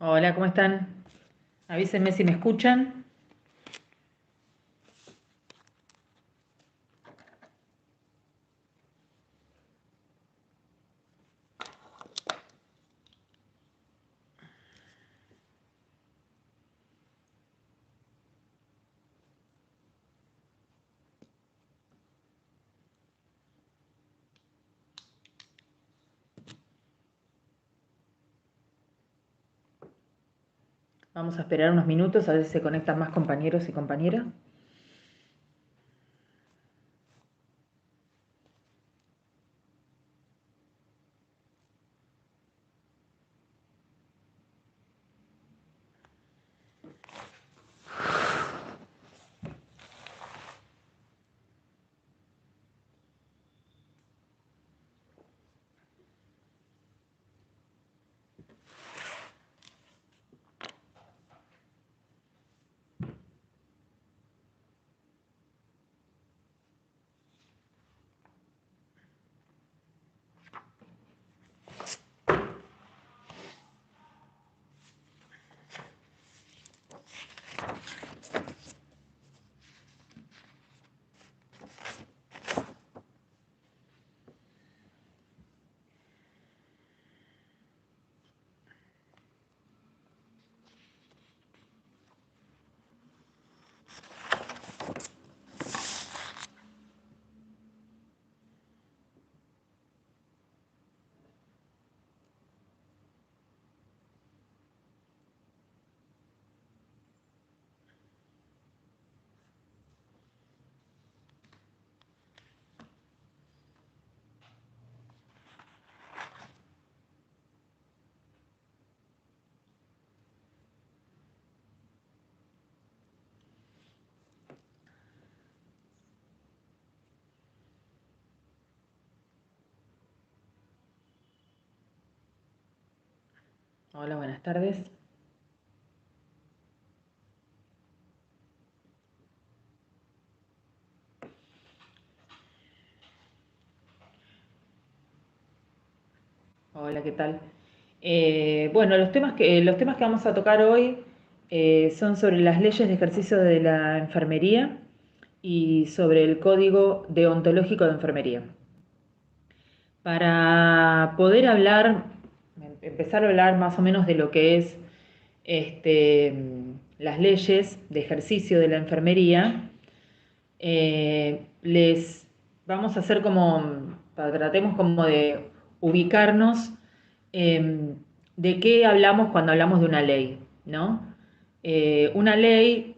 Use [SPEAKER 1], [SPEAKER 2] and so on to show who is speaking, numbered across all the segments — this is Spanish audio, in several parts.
[SPEAKER 1] Hola, ¿cómo están? Avísenme si me escuchan. Vamos a esperar unos minutos a ver si se conectan más compañeros y compañeras. Hola, buenas tardes. Hola, ¿qué tal? Bueno, los temas que vamos a tocar hoy son sobre las leyes de ejercicio de la enfermería y sobre el código deontológico de enfermería. Para poder hablar, empezar a hablar más o menos de lo que es las leyes de ejercicio de la enfermería, les vamos a hacer tratemos como de ubicarnos de qué hablamos cuando hablamos de una ley, ¿no? Una ley,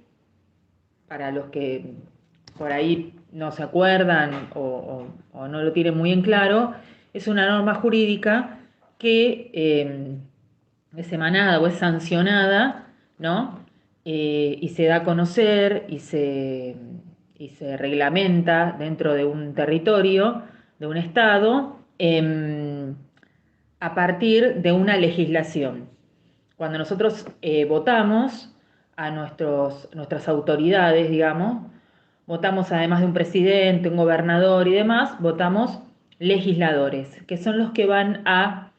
[SPEAKER 1] para los que por ahí no se acuerdan o no lo tienen muy en claro, es una norma jurídica que es emanada o es sancionada, ¿no? Y se da a conocer y se reglamenta dentro de un territorio, de un estado, a partir de una legislación. Cuando nosotros votamos a nuestras autoridades, digamos, votamos además de un presidente, un gobernador y demás, votamos legisladores, que son los que van a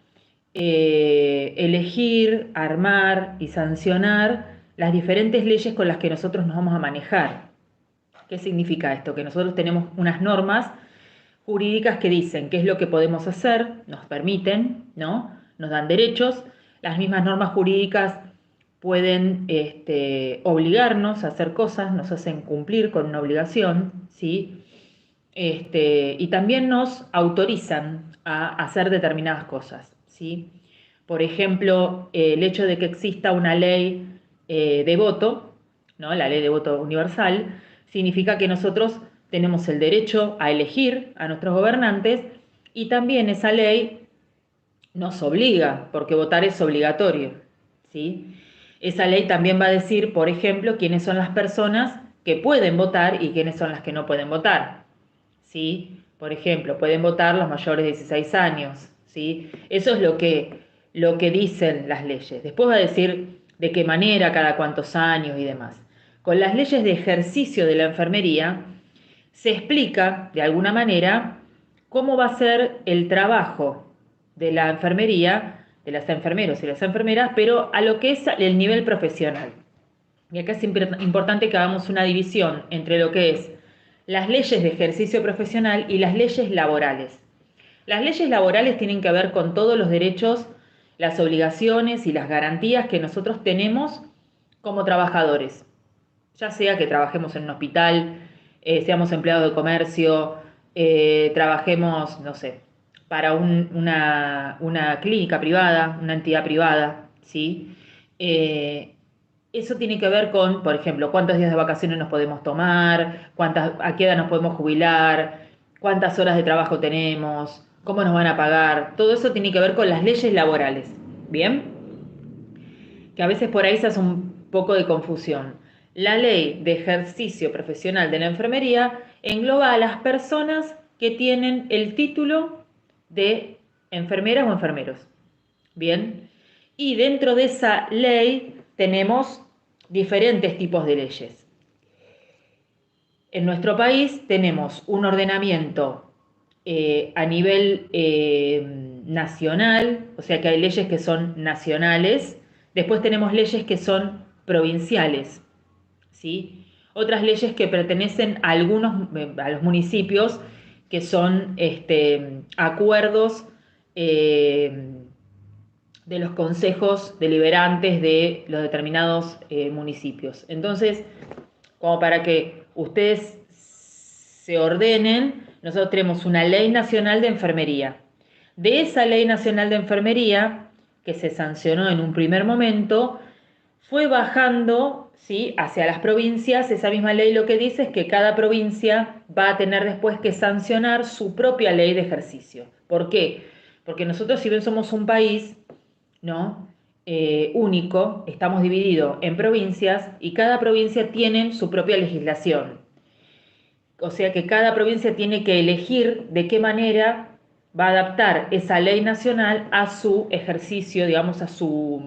[SPEAKER 1] elegir, armar y sancionar las diferentes leyes con las que nosotros nos vamos a manejar. ¿Qué significa esto? Que nosotros tenemos unas normas jurídicas que dicen qué es lo que podemos hacer, nos permiten, ¿no? Nos dan derechos. Las mismas normas jurídicas pueden obligarnos a hacer cosas, nos hacen cumplir con una obligación, ¿sí? Y también nos autorizan a hacer determinadas cosas, ¿sí? Por ejemplo, el hecho de que exista una ley de voto, ¿no? La ley de voto universal, significa que nosotros tenemos el derecho a elegir a nuestros gobernantes y también esa ley nos obliga, porque votar es obligatorio, ¿sí? Esa ley también va a decir, por ejemplo, quiénes son las personas que pueden votar y quiénes son las que no pueden votar, ¿sí? Por ejemplo, pueden votar los mayores de 16 años, ¿sí? Eso es lo que dicen las leyes. Después va a decir de qué manera, cada cuántos años y demás. Con las leyes de ejercicio de la enfermería se explica, de alguna manera, cómo va a ser el trabajo de la enfermería de los enfermeros y las enfermeras, pero a lo que es el nivel profesional. Y acá es importante que hagamos una división entre lo que es las leyes de ejercicio profesional y las leyes laborales. Las leyes laborales tienen que ver con todos los derechos, las obligaciones y las garantías que nosotros tenemos como trabajadores, ya sea que trabajemos en un hospital, seamos empleados de comercio, trabajemos, no sé, para una clínica privada, una entidad privada, ¿sí? Eso tiene que ver con, por ejemplo, cuántos días de vacaciones nos podemos tomar, a qué edad nos podemos jubilar, cuántas horas de trabajo tenemos, cómo nos van a pagar. Todo eso tiene que ver con las leyes laborales, ¿bien? Que a veces por ahí se hace un poco de confusión. La ley de ejercicio profesional de la enfermería engloba a las personas que tienen el título de enfermeras o enfermeros. Bien, y dentro de esa ley tenemos diferentes tipos de leyes. En nuestro país tenemos un ordenamiento a nivel nacional, o sea que hay leyes que son nacionales, después tenemos leyes que son provinciales, ¿sí? Otras leyes que pertenecen a a los municipios, que son acuerdos de los consejos deliberantes de los determinados municipios. Entonces, como para que ustedes se ordenen, nosotros tenemos una ley nacional de enfermería. De esa ley nacional de enfermería, que se sancionó en un primer momento, fue bajando, ¿sí?, hacia las provincias. Esa misma ley lo que dice es que cada provincia va a tener después que sancionar su propia ley de ejercicio. ¿Por qué? Porque nosotros, si bien somos un país, ¿no?, único, estamos divididos en provincias y cada provincia tiene su propia legislación. O sea que cada provincia tiene que elegir de qué manera va a adaptar esa ley nacional a su ejercicio, digamos, a sus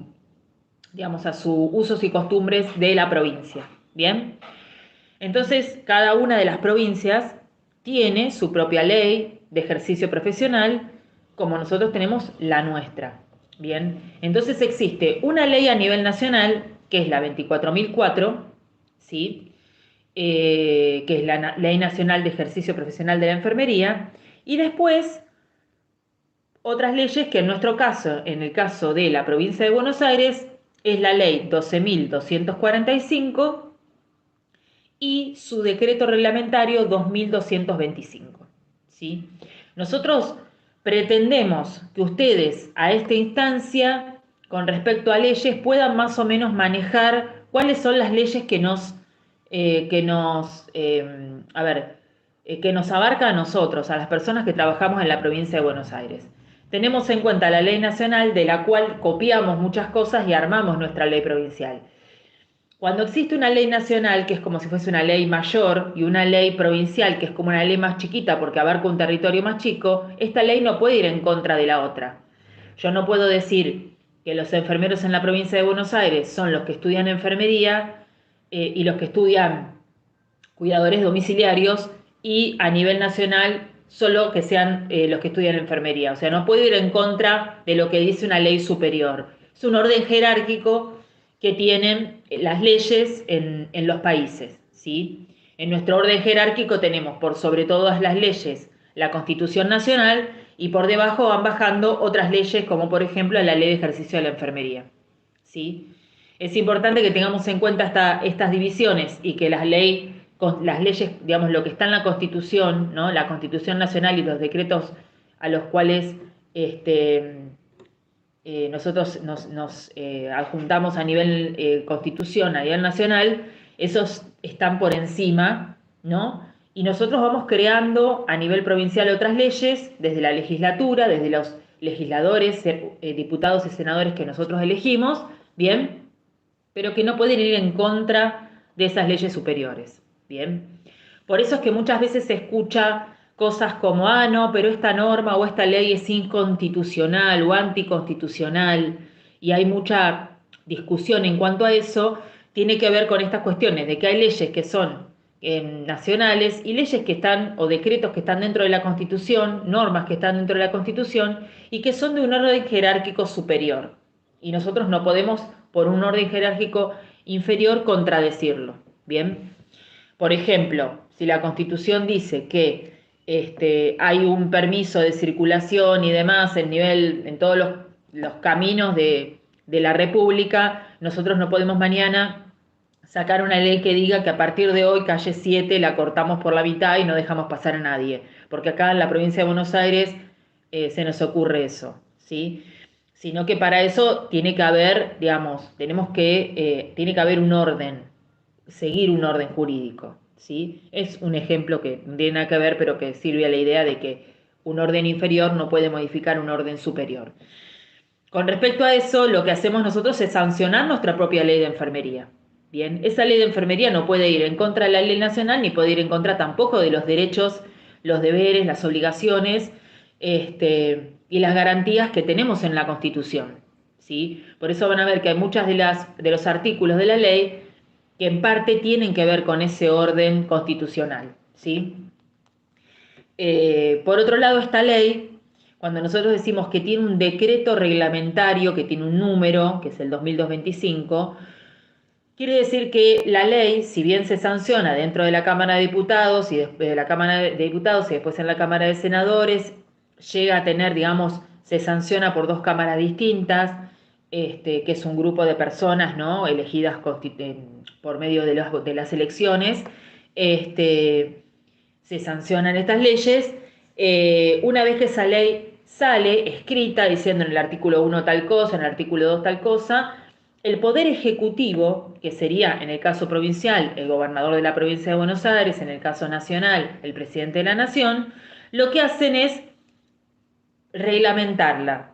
[SPEAKER 1] usos y costumbres de la provincia. ¿Bien? Entonces, cada una de las provincias tiene su propia ley de ejercicio profesional, como nosotros tenemos la nuestra. Bien, entonces existe una ley a nivel nacional, que es la 24.004, ¿sí?, que es la Ley Nacional de Ejercicio Profesional de la Enfermería, y después otras leyes que en nuestro caso, en el caso de la provincia de Buenos Aires, es la Ley 12.245 y su decreto reglamentario 2.225. ¿Sí? Nosotros pretendemos que ustedes a esta instancia, con respecto a leyes, puedan más o menos manejar cuáles son las leyes que nos abarca a nosotros, a las personas que trabajamos en la provincia de Buenos Aires. Tenemos en cuenta la ley nacional, de la cual copiamos muchas cosas y armamos nuestra ley provincial. Cuando existe una ley nacional, que es como si fuese una ley mayor, y una ley provincial, que es como una ley más chiquita porque abarca un territorio más chico, esta ley no puede ir en contra de la otra. Yo no puedo decir que los enfermeros en la provincia de Buenos Aires son los que estudian enfermería y los que estudian cuidadores domiciliarios, y a nivel nacional solo que sean los que estudian enfermería. O sea, no puedo ir en contra de lo que dice una ley superior. Es un orden jerárquico que tienen las leyes en los países, ¿sí? En nuestro orden jerárquico tenemos por sobre todas las leyes la Constitución Nacional, y por debajo van bajando otras leyes, como por ejemplo la Ley de Ejercicio de la Enfermería, ¿sí? Es importante que tengamos en cuenta estas divisiones y que las leyes, digamos, lo que está en la Constitución, ¿no?, la Constitución Nacional y los decretos a los cuales nosotros nos adjuntamos a nivel Constitución, a nivel nacional, esos están por encima, ¿no? Y nosotros vamos creando a nivel provincial otras leyes, desde la legislatura, desde los legisladores, diputados y senadores que nosotros elegimos, ¿bien?, pero que no pueden ir en contra de esas leyes superiores, ¿bien? Por eso es que muchas veces se escucha cosas como, no, pero esta norma o esta ley es inconstitucional o anticonstitucional, y hay mucha discusión en cuanto a eso. Tiene que ver con estas cuestiones de que hay leyes que son nacionales y leyes que están, o decretos que están dentro de la Constitución, normas que están dentro de la Constitución y que son de un orden jerárquico superior. Y nosotros no podemos, por un orden jerárquico inferior, contradecirlo. Bien. Por ejemplo, si la Constitución dice que hay un permiso de circulación y demás en todos los caminos de la República, nosotros no podemos mañana sacar una ley que diga que a partir de hoy calle 7 la cortamos por la mitad y no dejamos pasar a nadie, porque acá en la provincia de Buenos Aires se nos ocurre eso, ¿sí? Sino que para eso tiene que haber, digamos, tiene que haber un orden, seguir un orden jurídico, ¿sí? Es un ejemplo que no tiene nada que ver, pero que sirve a la idea de que un orden inferior no puede modificar un orden superior. Con respecto a eso, lo que hacemos nosotros es sancionar nuestra propia ley de enfermería. Bien, esa ley de enfermería no puede ir en contra de la ley nacional ni puede ir en contra tampoco de los derechos, los deberes, las obligaciones y las garantías que tenemos en la Constitución, ¿sí? Por eso van a ver que hay muchas de los artículos de la ley que en parte tienen que ver con ese orden constitucional, ¿sí? Por otro lado, esta ley, cuando nosotros decimos que tiene un decreto reglamentario, que tiene un número, que es el 2225, quiere decir que la ley, si bien se sanciona dentro de la Cámara de Diputados y después de la Cámara de Diputados y después en la Cámara de Senadores, llega a tener, digamos, se sanciona por dos cámaras distintas, que es un grupo de personas, ¿no? Elegidas por medio de las elecciones, se sancionan estas leyes. Una vez que esa ley sale escrita diciendo en el artículo 1 tal cosa, en el artículo 2 tal cosa, el Poder Ejecutivo, que sería en el caso provincial el gobernador de la provincia de Buenos Aires, en el caso nacional el presidente de la Nación, lo que hacen es reglamentarla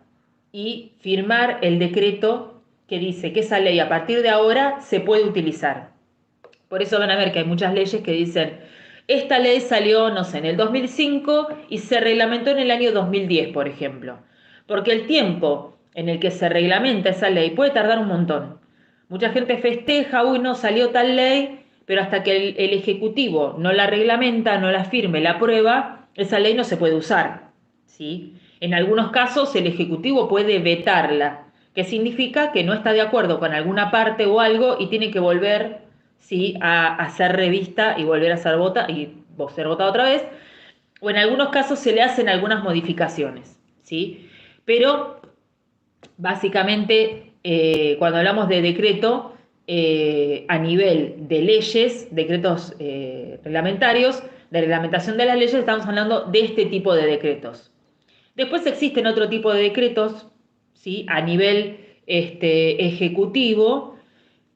[SPEAKER 1] y firmar el decreto que dice que esa ley a partir de ahora se puede utilizar. Por eso van a ver que hay muchas leyes que dicen, esta ley salió, no sé, en el 2005 y se reglamentó en el año 2010, por ejemplo. Porque el tiempo en el que se reglamenta esa ley puede tardar un montón. Mucha gente festeja, uy, no salió tal ley, pero hasta que el Ejecutivo no la reglamenta, no la firme, la aprueba, esa ley no se puede usar, ¿sí? En algunos casos el Ejecutivo puede vetarla, que significa que no está de acuerdo con alguna parte o algo y tiene que volver, ¿sí?, a ser revista y volver a ser ser votada otra vez, o en algunos casos se le hacen algunas modificaciones, ¿sí? Pero básicamente cuando hablamos de decreto, a nivel de leyes, decretos reglamentarios, de reglamentación de las leyes, estamos hablando de este tipo de decretos. Después existen otro tipo de decretos, ¿sí?, a nivel ejecutivo,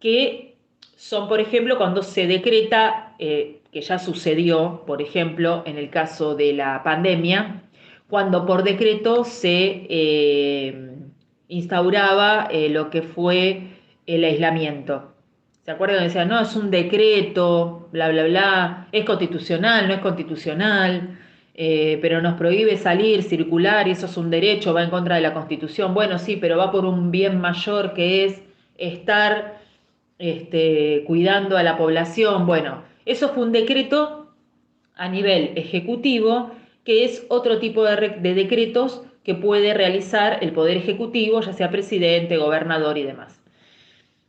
[SPEAKER 1] que son, por ejemplo, cuando se decreta, que ya sucedió, por ejemplo, en el caso de la pandemia, cuando por decreto se instauraba lo que fue el aislamiento. ¿Se acuerdan? Decían, no, es un decreto, bla, bla, bla, es constitucional, no es constitucional, pero nos prohíbe salir, circular, y eso es un derecho, va en contra de la Constitución. Bueno, sí, pero va por un bien mayor que es estar cuidando a la población. Bueno, eso fue un decreto a nivel ejecutivo, que es otro tipo de decretos que puede realizar el Poder Ejecutivo, ya sea presidente, gobernador y demás.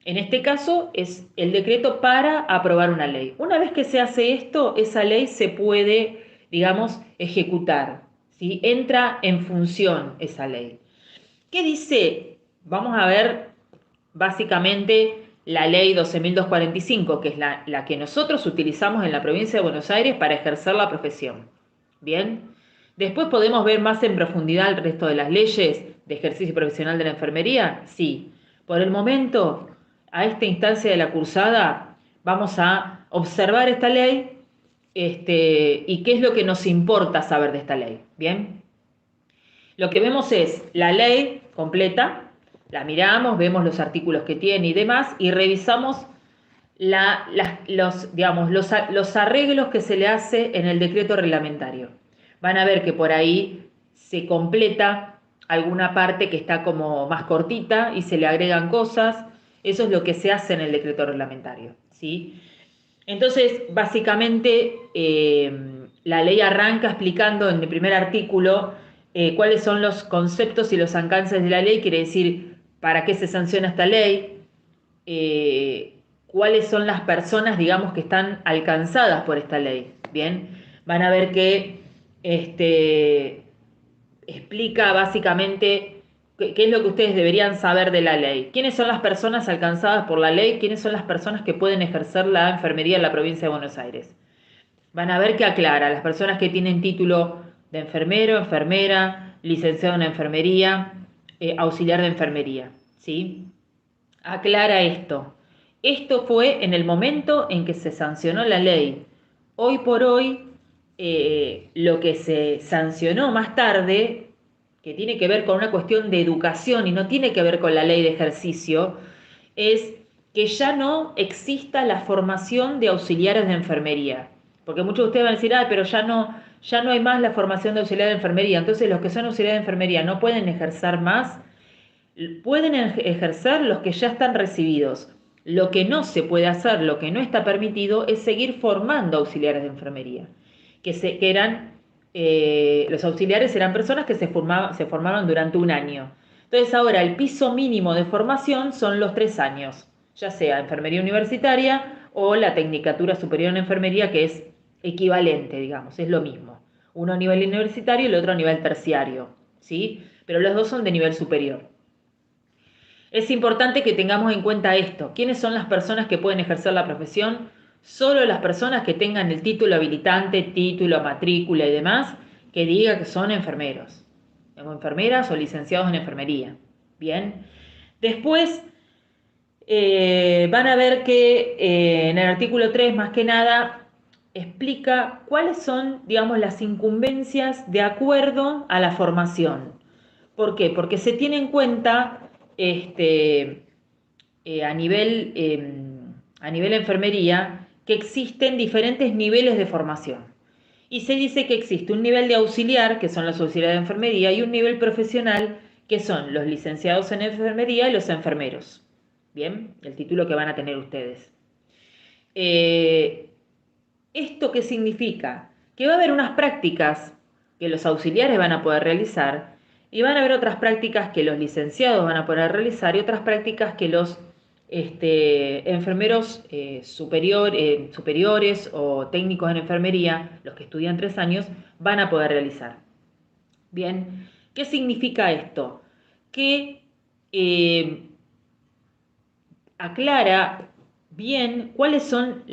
[SPEAKER 1] En este caso es el decreto para aprobar una ley. Una vez que se hace esto, esa ley se puede, digamos, ejecutar, ¿sí? Entra en función esa ley. ¿Qué dice? Vamos a ver básicamente la ley 12.245, que es la que nosotros utilizamos en la provincia de Buenos Aires para ejercer la profesión. Bien, después podemos ver más en profundidad el resto de las leyes de ejercicio profesional de la enfermería. Sí, por el momento, a esta instancia de la cursada, vamos a observar esta ley y qué es lo que nos importa saber de esta ley. Bien, lo que vemos es la ley completa. La miramos, vemos los artículos que tiene y demás, y revisamos los arreglos que se le hace en el decreto reglamentario. Van a ver que por ahí se completa alguna parte que está como más cortita y se le agregan cosas. Eso es lo que se hace en el decreto reglamentario, ¿sí? Entonces, básicamente, la ley arranca explicando en el primer artículo cuáles son los conceptos y los alcances de la ley, quiere decir para qué se sanciona esta ley, cuáles son las personas, digamos, que están alcanzadas por esta ley. Bien, van a ver que explica básicamente qué es lo que ustedes deberían saber de la ley. ¿Quiénes son las personas alcanzadas por la ley? ¿Quiénes son las personas que pueden ejercer la enfermería en la provincia de Buenos Aires? Van a ver que aclara las personas que tienen título de enfermero, enfermera, licenciado en enfermería, auxiliar de enfermería, ¿sí? Aclara esto. Esto fue en el momento en que se sancionó la ley. Hoy por hoy, lo que se sancionó más tarde, que tiene que ver con una cuestión de educación y no tiene que ver con la ley de ejercicio, es que ya no exista la formación de auxiliares de enfermería. Porque muchos de ustedes van a decir, pero ya no hay más la formación de auxiliar de enfermería. Entonces los que son auxiliares de enfermería no pueden ejercer más. Pueden ejercer los que ya están recibidos. Lo que no se puede hacer, lo que no está permitido, es seguir formando auxiliares de enfermería. Que eran, los auxiliares eran personas que se formaban durante un año. Entonces ahora el piso mínimo de formación son los 3 años, ya sea enfermería universitaria o la Tecnicatura Superior en Enfermería, que es equivalente, digamos, es lo mismo. Uno a nivel universitario y el otro a nivel terciario, ¿sí? Pero los dos son de nivel superior. Es importante que tengamos en cuenta esto. ¿Quiénes son las personas que pueden ejercer la profesión? Solo las personas que tengan el título habilitante, título, matrícula y demás, que diga que son enfermeros, o enfermeras o licenciados en enfermería. Bien. Después van a ver que en el artículo 3, más que nada, explica cuáles son, digamos, las incumbencias de acuerdo a la formación. ¿Por qué? Porque se tiene en cuenta a nivel enfermería que existen diferentes niveles de formación. Y se dice que existe un nivel de auxiliar, que son los auxiliares de enfermería, y un nivel profesional, que son los licenciados en enfermería y los enfermeros. Bien, el título que van a tener ustedes. ¿Esto qué significa? Que va a haber unas prácticas que los auxiliares van a poder realizar y van a haber otras prácticas que los licenciados van a poder realizar y otras prácticas que los enfermeros superiores o técnicos en enfermería, los que estudian 3 años, van a poder realizar. Bien, ¿qué significa esto? Que aclara bien cuáles son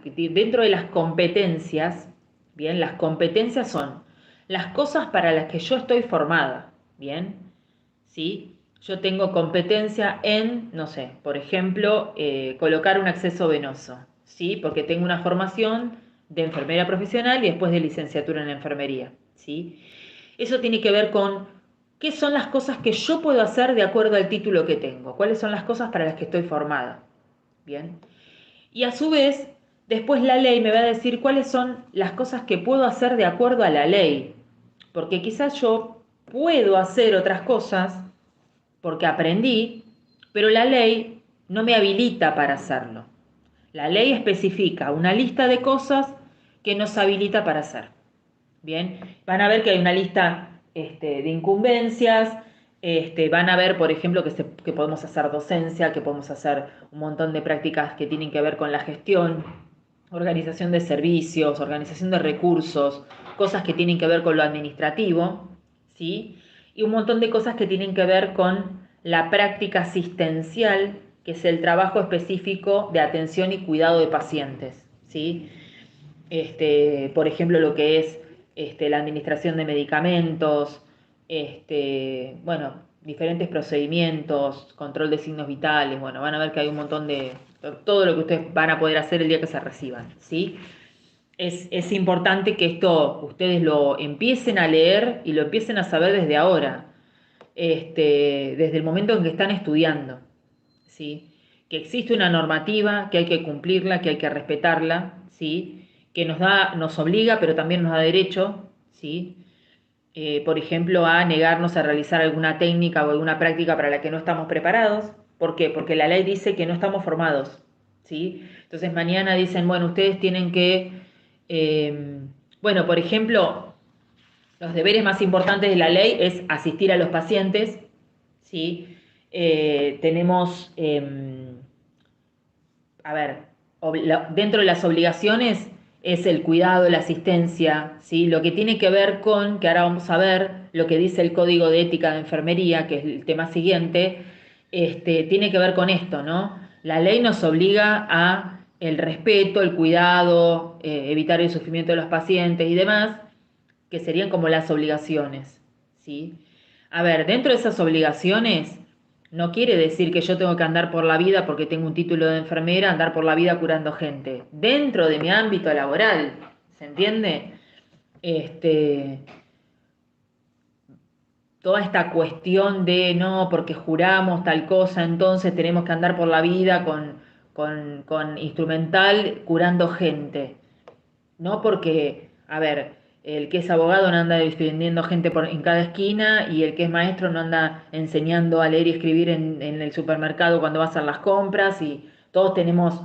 [SPEAKER 1] dentro de las competencias. Bien, las competencias son las cosas para las que yo estoy formada. Bien, ¿sí? Yo tengo competencia en, no sé, por ejemplo, colocar un acceso venoso, ¿sí? Porque tengo una formación de enfermera profesional y después de licenciatura en enfermería, ¿sí? Eso tiene que ver con qué son las cosas que yo puedo hacer de acuerdo al título que tengo, cuáles son las cosas para las que estoy formada. Bien. Y a su vez, después la ley me va a decir cuáles son las cosas que puedo hacer de acuerdo a la ley. Porque quizás yo puedo hacer otras cosas porque aprendí, pero la ley no me habilita para hacerlo. La ley especifica una lista de cosas que nos habilita para hacer. Bien, van a ver que hay una lista de incumbencias, van a ver, por ejemplo, que podemos hacer docencia, que podemos hacer un montón de prácticas que tienen que ver con la gestión, organización de servicios, organización de recursos, cosas que tienen que ver con lo administrativo, ¿sí? Y un montón de cosas que tienen que ver con la práctica asistencial, que es el trabajo específico de atención y cuidado de pacientes, ¿sí? Por ejemplo, lo que es la administración de medicamentos, bueno, diferentes procedimientos, control de signos vitales, bueno, van a ver que hay un montón de, todo lo que ustedes van a poder hacer el día que se reciban, ¿sí? Es importante que esto ustedes lo empiecen a leer y lo empiecen a saber desde ahora, desde el momento en que están estudiando, ¿sí? Que existe una normativa, que hay que cumplirla, que hay que respetarla, ¿sí? Que nos obliga, pero también nos da derecho, ¿sí? Por ejemplo, a negarnos a realizar alguna técnica o alguna práctica para la que no estamos preparados. ¿Por qué? Porque la ley dice que no estamos formados. ¿sí? Entonces mañana dicen, bueno, ustedes tienen que, bueno, por ejemplo, los deberes más importantes de la ley es asistir a los pacientes, ¿sí? Tenemos, a ver, dentro de las obligaciones es el cuidado, la asistencia, ¿sí? Lo que tiene que ver con, que ahora vamos a ver, lo que dice el Código de Ética de Enfermería, que es el tema siguiente, tiene que ver con esto, ¿no? La ley nos obliga a el respeto, el cuidado, evitar el sufrimiento de los pacientes y demás, que serían como las obligaciones, ¿sí? A ver, dentro de esas obligaciones no quiere decir que yo tengo que andar por la vida porque tengo un título de enfermera, andar por la vida curando gente. Dentro de mi ámbito laboral, ¿se entiende? Este, Toda esta cuestión de no, porque juramos tal cosa, entonces tenemos que andar por la vida con instrumental curando gente. No porque, a ver, el que es abogado no anda defendiendo gente en cada esquina y el que es maestro no anda enseñando a leer y escribir en el supermercado cuando va a hacer las compras y todos tenemos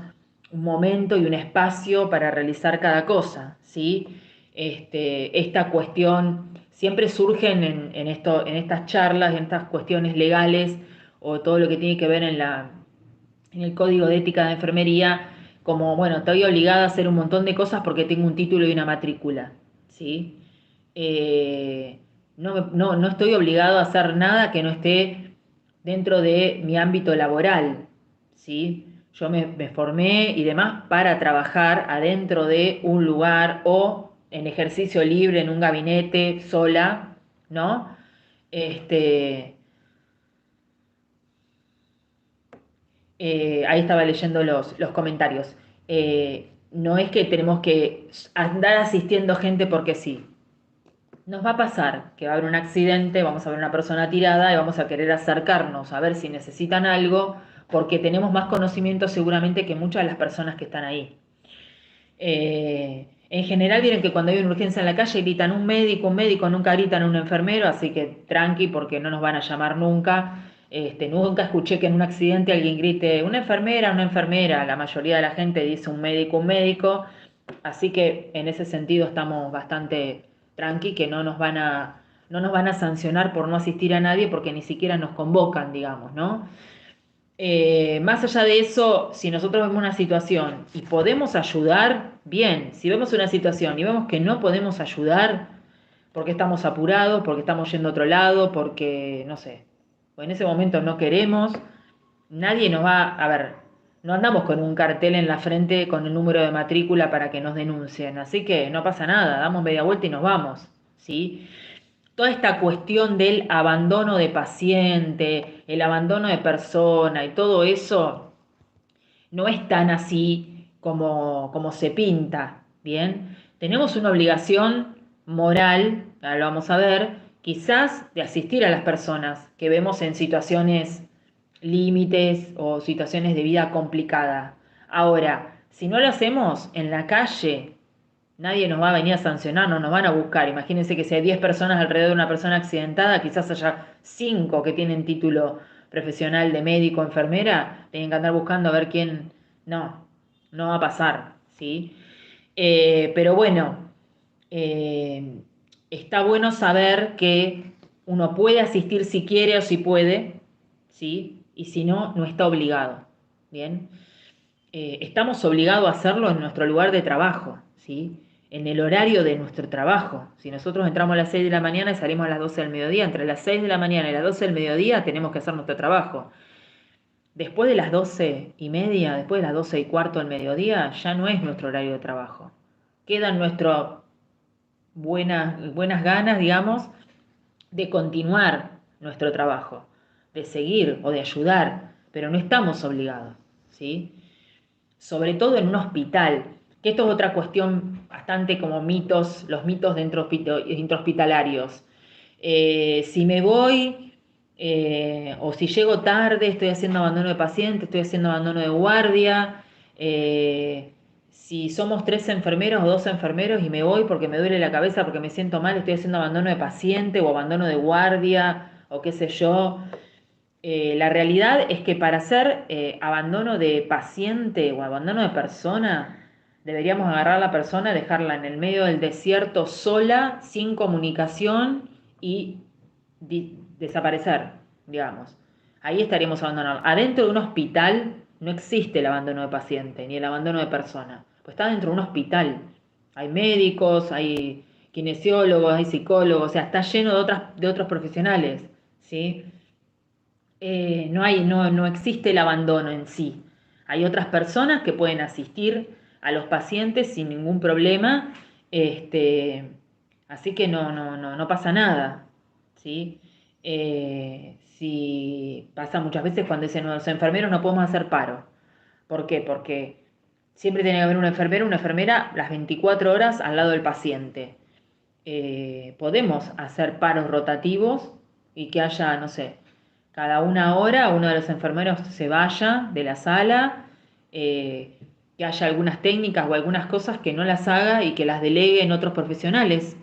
[SPEAKER 1] un momento y un espacio para realizar cada cosa, ¿sí? Esta cuestión siempre surgen en estas charlas, en estas cuestiones legales o todo lo que tiene que ver en el código de ética de enfermería, como, bueno, estoy obligada a hacer un montón de cosas porque tengo un título y una matrícula, ¿sí? No estoy obligado a hacer nada que no esté dentro de mi ámbito laboral, ¿sí? Yo me formé y demás para trabajar adentro de un lugar o en ejercicio libre, en un gabinete, sola, ¿no? Este, Ahí estaba leyendo los comentarios. No es que tenemos que andar asistiendo gente porque sí. Nos va a pasar que va a haber un accidente, vamos a ver una persona tirada y vamos a querer acercarnos a ver si necesitan algo, porque tenemos más conocimiento seguramente que muchas de las personas que están ahí. En general, vieron que cuando hay una urgencia en la calle gritan un médico, nunca gritan un enfermero, así que tranqui porque no nos van a llamar nunca. Nunca escuché que en un accidente alguien grite una enfermera. La mayoría de la gente dice un médico. Así que en ese sentido estamos bastante tranqui, que no nos van a sancionar por no asistir a nadie porque ni siquiera nos convocan, digamos, ¿no? Más allá de eso, si nosotros vemos una situación y podemos ayudar, bien. Si vemos una situación y vemos que no podemos ayudar porque estamos apurados, porque estamos yendo a otro lado, porque, no sé, o en ese momento no queremos, nadie nos va a ver. No andamos con un cartel en la frente con el número de matrícula para que nos denuncien. Así que no pasa nada, damos media vuelta y nos vamos, ¿sí? Toda esta cuestión del abandono de paciente, el abandono de persona y todo eso no es tan así como se pinta, ¿bien? Tenemos una obligación moral, ahora lo vamos a ver, quizás de asistir a las personas que vemos en situaciones límites o situaciones de vida complicada. Ahora, si no lo hacemos en la calle, nadie nos va a venir a sancionar, no nos van a buscar. Imagínense que si hay 10 personas alrededor de una persona accidentada, quizás haya 5 que tienen título profesional de médico o enfermera, tienen que andar buscando a ver quién. No, no va a pasar, ¿sí? Pero bueno, eh, está bueno saber que uno puede asistir si quiere o si puede, ¿sí? Y si no, no está obligado, ¿bien? Estamos obligados a hacerlo en nuestro lugar de trabajo, ¿sí? En el horario de nuestro trabajo. Si nosotros entramos a las 6 de la mañana y salimos a las 12 del mediodía, entre las 6 de la mañana y las 12 del mediodía tenemos que hacer nuestro trabajo. Después de las 12:30, después de las 12:15 del mediodía, ya no es nuestro horario de trabajo. Quedan nuestras buenas ganas, digamos, de continuar nuestro trabajo, de seguir o de ayudar, pero no estamos obligados, ¿sí? Sobre todo en un hospital, que esto es otra cuestión bastante como mitos, los mitos dentro intrahospitalarios. Si me voy o si llego tarde, estoy haciendo abandono de paciente, estoy haciendo abandono de guardia. Si somos 3 enfermeros o 2 enfermeros y me voy porque me duele la cabeza, porque me siento mal, estoy haciendo abandono de paciente o abandono de guardia o qué sé yo. La realidad es que para hacer abandono de paciente o abandono de persona, deberíamos agarrar a la persona, dejarla en el medio del desierto sola, sin comunicación y desaparecer, digamos. Ahí estaríamos abandonando. Adentro de un hospital no existe el abandono de paciente ni el abandono de persona. Pues está dentro de un hospital. Hay médicos, hay kinesiólogos, hay psicólogos, o sea, está lleno de otros profesionales, ¿sí? No existe el abandono en sí. Hay otras personas que pueden asistir a los pacientes sin ningún problema, este, así que no pasa nada, ¿sí? Sí pasa muchas veces cuando dicen los enfermeros no podemos hacer paro. ¿Por qué? Porque siempre tiene que haber un enfermero o una enfermera las 24 horas al lado del paciente. Podemos hacer paros rotativos y que haya, no sé, cada una hora uno de los enfermeros se vaya de la sala, que haya algunas técnicas o algunas cosas que no las haga y que las delegue en otros profesionales,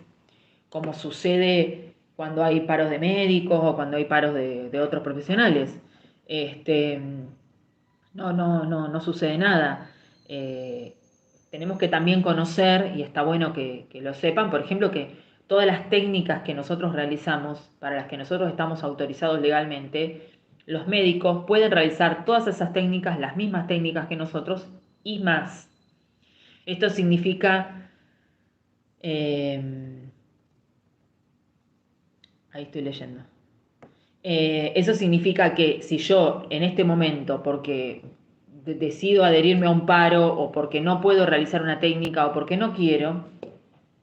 [SPEAKER 1] como sucede cuando hay paros de médicos o cuando hay paros de otros profesionales. Este, no sucede nada. Eh, Tenemos que también conocer, y está bueno que lo sepan, por ejemplo, que todas las técnicas que nosotros realizamos, para las que nosotros estamos autorizados legalmente, los médicos pueden realizar todas esas técnicas, las mismas técnicas que nosotros y más. Esto significa, eh, ahí estoy leyendo. Eso significa que si yo en este momento, porque decido adherirme a un paro o porque no puedo realizar una técnica o porque no quiero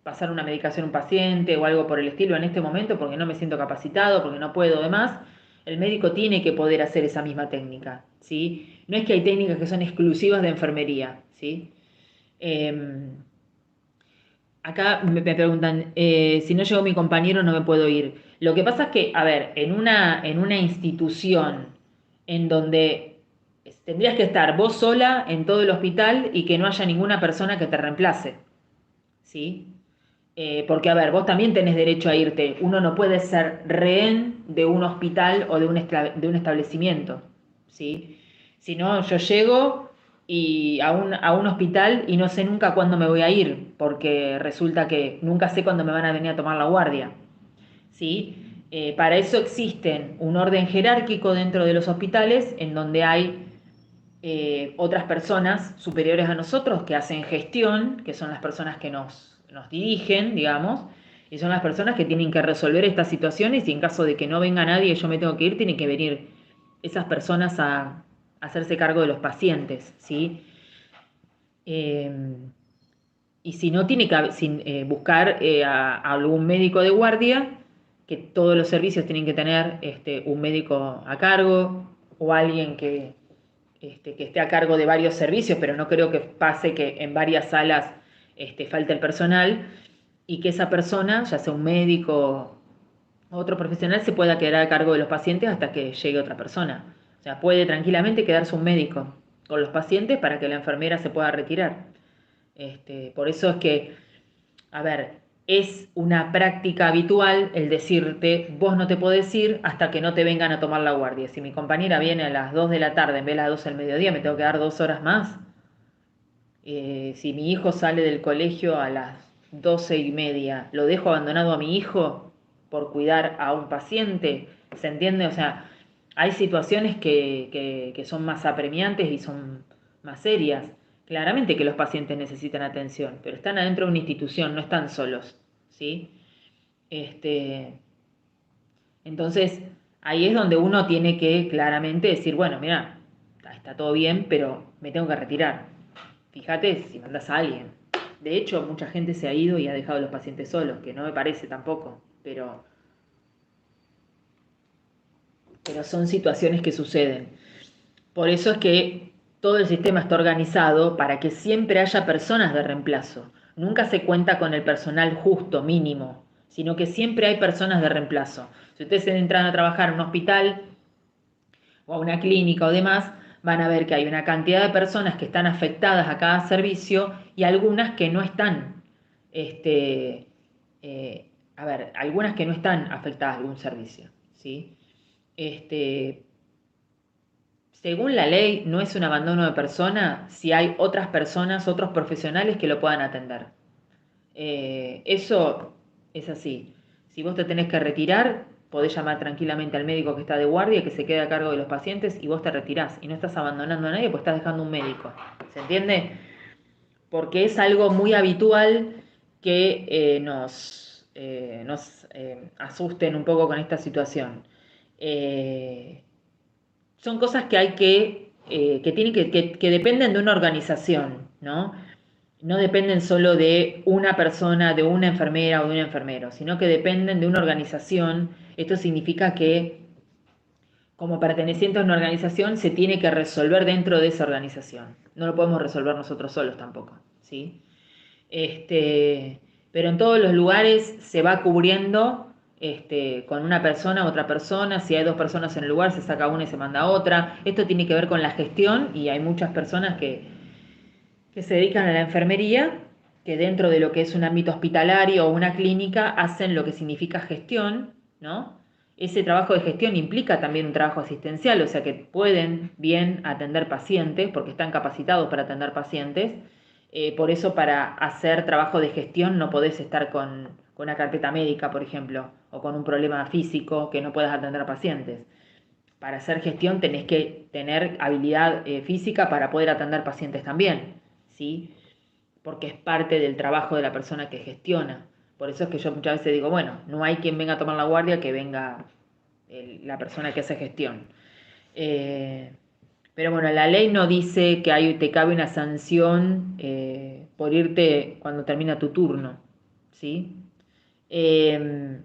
[SPEAKER 1] pasar una medicación a un paciente o algo por el estilo en este momento, porque no me siento capacitado, porque no puedo, demás, el médico tiene que poder hacer esa misma técnica, ¿sí? No es que hay técnicas que son exclusivas de enfermería, ¿sí? Eh, Acá me preguntan, si no llegó mi compañero no me puedo ir. Lo que pasa es que, a ver, en una institución en donde tendrías que estar vos sola en todo el hospital y que no haya ninguna persona que te reemplace, ¿sí? Porque, a ver, vos también tenés derecho a irte. Uno no puede ser rehén de un hospital o de un establecimiento, ¿sí? Si no, yo llego a un hospital y no sé nunca cuándo me voy a ir, porque resulta que nunca sé cuándo me van a venir a tomar la guardia, ¿sí? Para eso existen un orden jerárquico dentro de los hospitales en donde hay otras personas superiores a nosotros que hacen gestión, que son las personas que nos dirigen, digamos, y son las personas que tienen que resolver estas situaciones y en caso de que no venga nadie y yo me tengo que ir, tienen que venir esas personas a hacerse cargo de los pacientes, ¿sí? Eh, y si no, tiene que buscar a algún médico de guardia, que todos los servicios tienen que tener un médico a cargo o alguien que esté a cargo de varios servicios, pero no creo que pase que en varias salas falte el personal y que esa persona, ya sea un médico o otro profesional, se pueda quedar a cargo de los pacientes hasta que llegue otra persona. O sea, puede tranquilamente quedarse un médico con los pacientes para que la enfermera se pueda retirar. Por eso es que, a ver, es una práctica habitual el decirte, vos no te podés ir hasta que no te vengan a tomar la guardia. Si mi compañera viene a las 2 de la tarde en vez de las 12 del mediodía, me tengo que dar 2 horas más. Si mi hijo sale del colegio a las 12:30, ¿lo dejo abandonado a mi hijo por cuidar a un paciente? ¿Se entiende? O sea, hay situaciones que son más apremiantes y son más serias. Claramente que los pacientes necesitan atención, pero están adentro de una institución, no están solos, ¿sí? Este, entonces, ahí es donde uno tiene que claramente decir, bueno, mira, está todo bien, pero me tengo que retirar. Fíjate si mandas a alguien. De hecho, mucha gente se ha ido y ha dejado a los pacientes solos, que no me parece tampoco, pero son situaciones que suceden. Por eso es que todo el sistema está organizado para que siempre haya personas de reemplazo. Nunca se cuenta con el personal justo, mínimo, sino que siempre hay personas de reemplazo. Si ustedes entran a trabajar en un hospital o a una clínica o demás, van a ver que hay una cantidad de personas que están afectadas a cada servicio y algunas que no están, este, algunas que no están afectadas a algún servicio, ¿sí? Según la ley, no es un abandono de persona si hay otras personas, otros profesionales que lo puedan atender. Eso es así. Si vos te tenés que retirar, podés llamar tranquilamente al médico que está de guardia, que se quede a cargo de los pacientes y vos te retirás. Y no estás abandonando a nadie, pues estás dejando un médico. ¿Se entiende? Porque es algo muy habitual que nos asusten un poco con esta situación. Eh, Son cosas que hay que tienen que dependen de una organización, ¿no? No dependen solo de una persona, de una enfermera o de un enfermero, sino que dependen de una organización. Esto significa que como perteneciente a una organización se tiene que resolver dentro de esa organización. No lo podemos resolver nosotros solos tampoco, ¿sí? Este, pero en todos los lugares se va cubriendo con una persona, otra persona. Si hay dos personas en el lugar, se saca una y se manda a otra. Esto tiene que ver con la gestión y hay muchas personas que se dedican a la enfermería, que dentro de lo que es un ámbito hospitalario o una clínica hacen lo que significa gestión, ¿no? Ese trabajo de gestión implica también un trabajo asistencial, o sea que pueden bien atender pacientes porque están capacitados para atender pacientes. Por eso para hacer trabajo de gestión no podés estar con una carpeta médica, por ejemplo, o con un problema físico que no puedas atender a pacientes. Para hacer gestión tenés que tener habilidad física para poder atender pacientes también, ¿sí? Porque es parte del trabajo de la persona que gestiona. Por eso es que yo muchas veces digo, bueno, no hay quien venga a tomar la guardia, que venga la persona que hace gestión. Eh, pero bueno, la ley no dice que te cabe una sanción por irte cuando termina tu turno, ¿sí? Eh,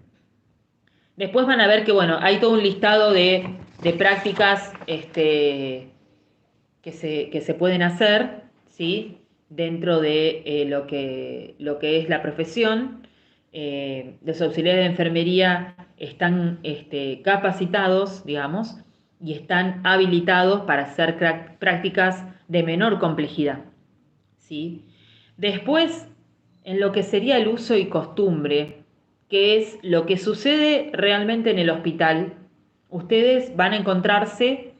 [SPEAKER 1] Después van a ver que, bueno, hay todo un listado de prácticas que se pueden hacer, ¿sí? Dentro de lo que es la profesión. Los auxiliares de enfermería están capacitados, digamos, y están habilitados para hacer prácticas de menor complejidad, ¿sí? Después, en lo que sería el uso y costumbre, que es lo que sucede realmente en el hospital, ustedes van a encontrarse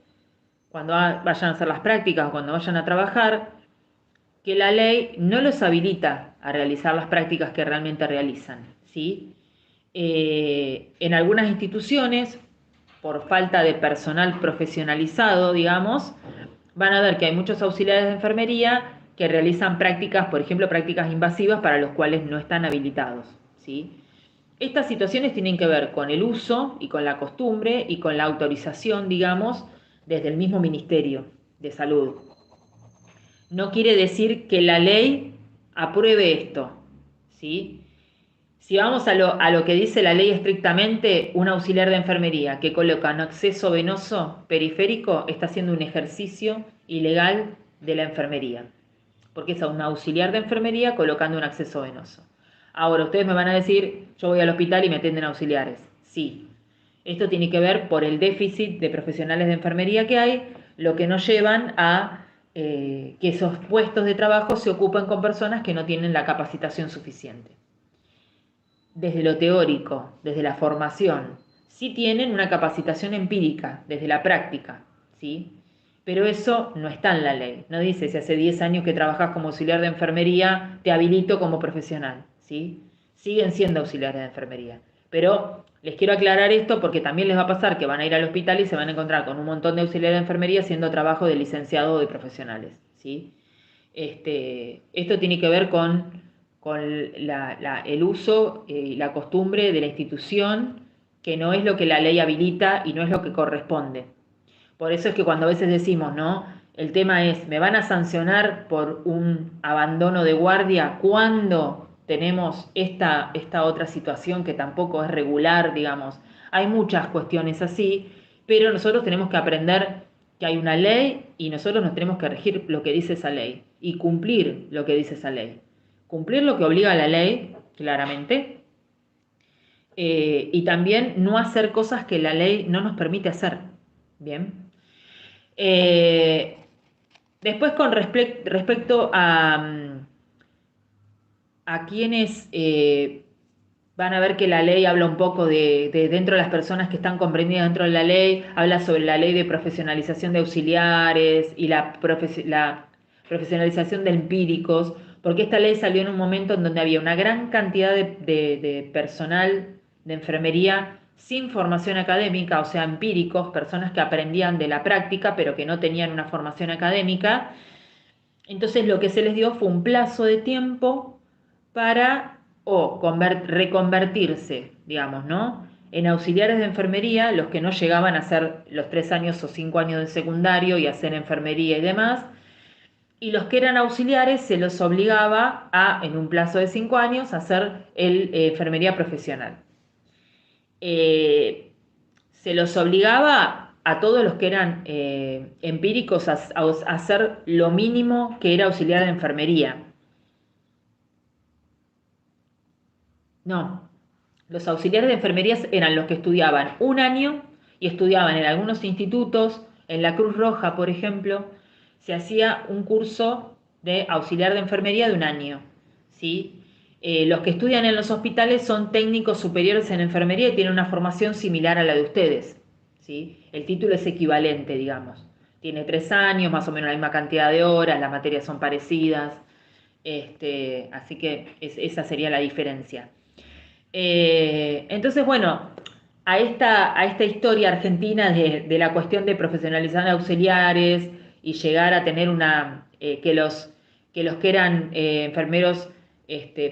[SPEAKER 1] cuando vayan a hacer las prácticas o cuando vayan a trabajar, que la ley no los habilita a realizar las prácticas que realmente realizan, ¿sí? En algunas instituciones, por falta de personal profesionalizado, digamos, van a ver que hay muchos auxiliares de enfermería que realizan prácticas, por ejemplo, prácticas invasivas para los cuales no están habilitados, ¿sí? Estas situaciones tienen que ver con el uso y con la costumbre y con la autorización, digamos, desde el mismo Ministerio de Salud. No quiere decir que la ley apruebe esto, ¿sí? Si vamos a lo que dice la ley estrictamente, un auxiliar de enfermería que coloca un acceso venoso periférico está haciendo un ejercicio ilegal de la enfermería, porque es un auxiliar de enfermería colocando un acceso venoso. Ahora, ustedes me van a decir, yo voy al hospital y me atienden auxiliares. Sí, esto tiene que ver por el déficit de profesionales de enfermería que hay, lo que nos llevan a que esos puestos de trabajo se ocupen con personas que no tienen la capacitación suficiente. Desde lo teórico, desde la formación, sí tienen una capacitación empírica, desde la práctica, ¿sí? Pero eso no está en la ley. No dice, si hace 10 años que trabajas como auxiliar de enfermería, te habilito como profesional, ¿sí? Siguen siendo auxiliares de enfermería. Pero les quiero aclarar esto porque también les va a pasar que van a ir al hospital y se van a encontrar con un montón de auxiliares de enfermería haciendo trabajo de licenciado o de profesionales, ¿sí? Esto tiene que ver con el uso y la costumbre de la institución, que no es lo que la ley habilita y no es lo que corresponde. Por eso es que cuando a veces decimos, ¿no? El tema es, ¿me van a sancionar por un abandono de guardia cuando tenemos esta otra situación que tampoco es regular, digamos? Hay muchas cuestiones así, pero nosotros tenemos que aprender que hay una ley y nosotros nos tenemos que regir lo que dice esa ley y cumplir lo que dice esa ley. Cumplir lo que obliga la ley, claramente, y también no hacer cosas que la ley no nos permite hacer. Bien. Eh, Después, con respecto a quienes van a ver que la ley habla un poco de dentro de las personas que están comprendidas dentro de la ley, habla sobre la ley de profesionalización de auxiliares y la profesionalización de empíricos, porque esta ley salió en un momento en donde había una gran cantidad de personal de enfermería sin formación académica, o sea, empíricos, personas que aprendían de la práctica, pero que no tenían una formación académica. Entonces lo que se les dio fue un plazo de tiempo para reconvertirse, digamos, ¿no? En auxiliares de enfermería, los que no llegaban a hacer los 3 años o 5 años de secundario y hacer enfermería y demás, y los que eran auxiliares se los obligaba a, en un plazo de 5 años, a hacer enfermería profesional. Se los obligaba a todos los que eran empíricos a hacer lo mínimo que era auxiliar de enfermería. No, los auxiliares de enfermería eran los que estudiaban un año y estudiaban en algunos institutos, en la Cruz Roja, por ejemplo, se hacía un curso de auxiliar de enfermería de un año, ¿sí? Los que estudian en los hospitales son técnicos superiores en enfermería y tienen una formación similar a la de ustedes, ¿sí? El título es equivalente, digamos. Tiene 3 años, más o menos la misma cantidad de horas, las materias son parecidas, así que esa sería la diferencia. Entonces, bueno, a esta historia argentina de la cuestión de profesionalizar auxiliares y llegar a tener que los que eran enfermeros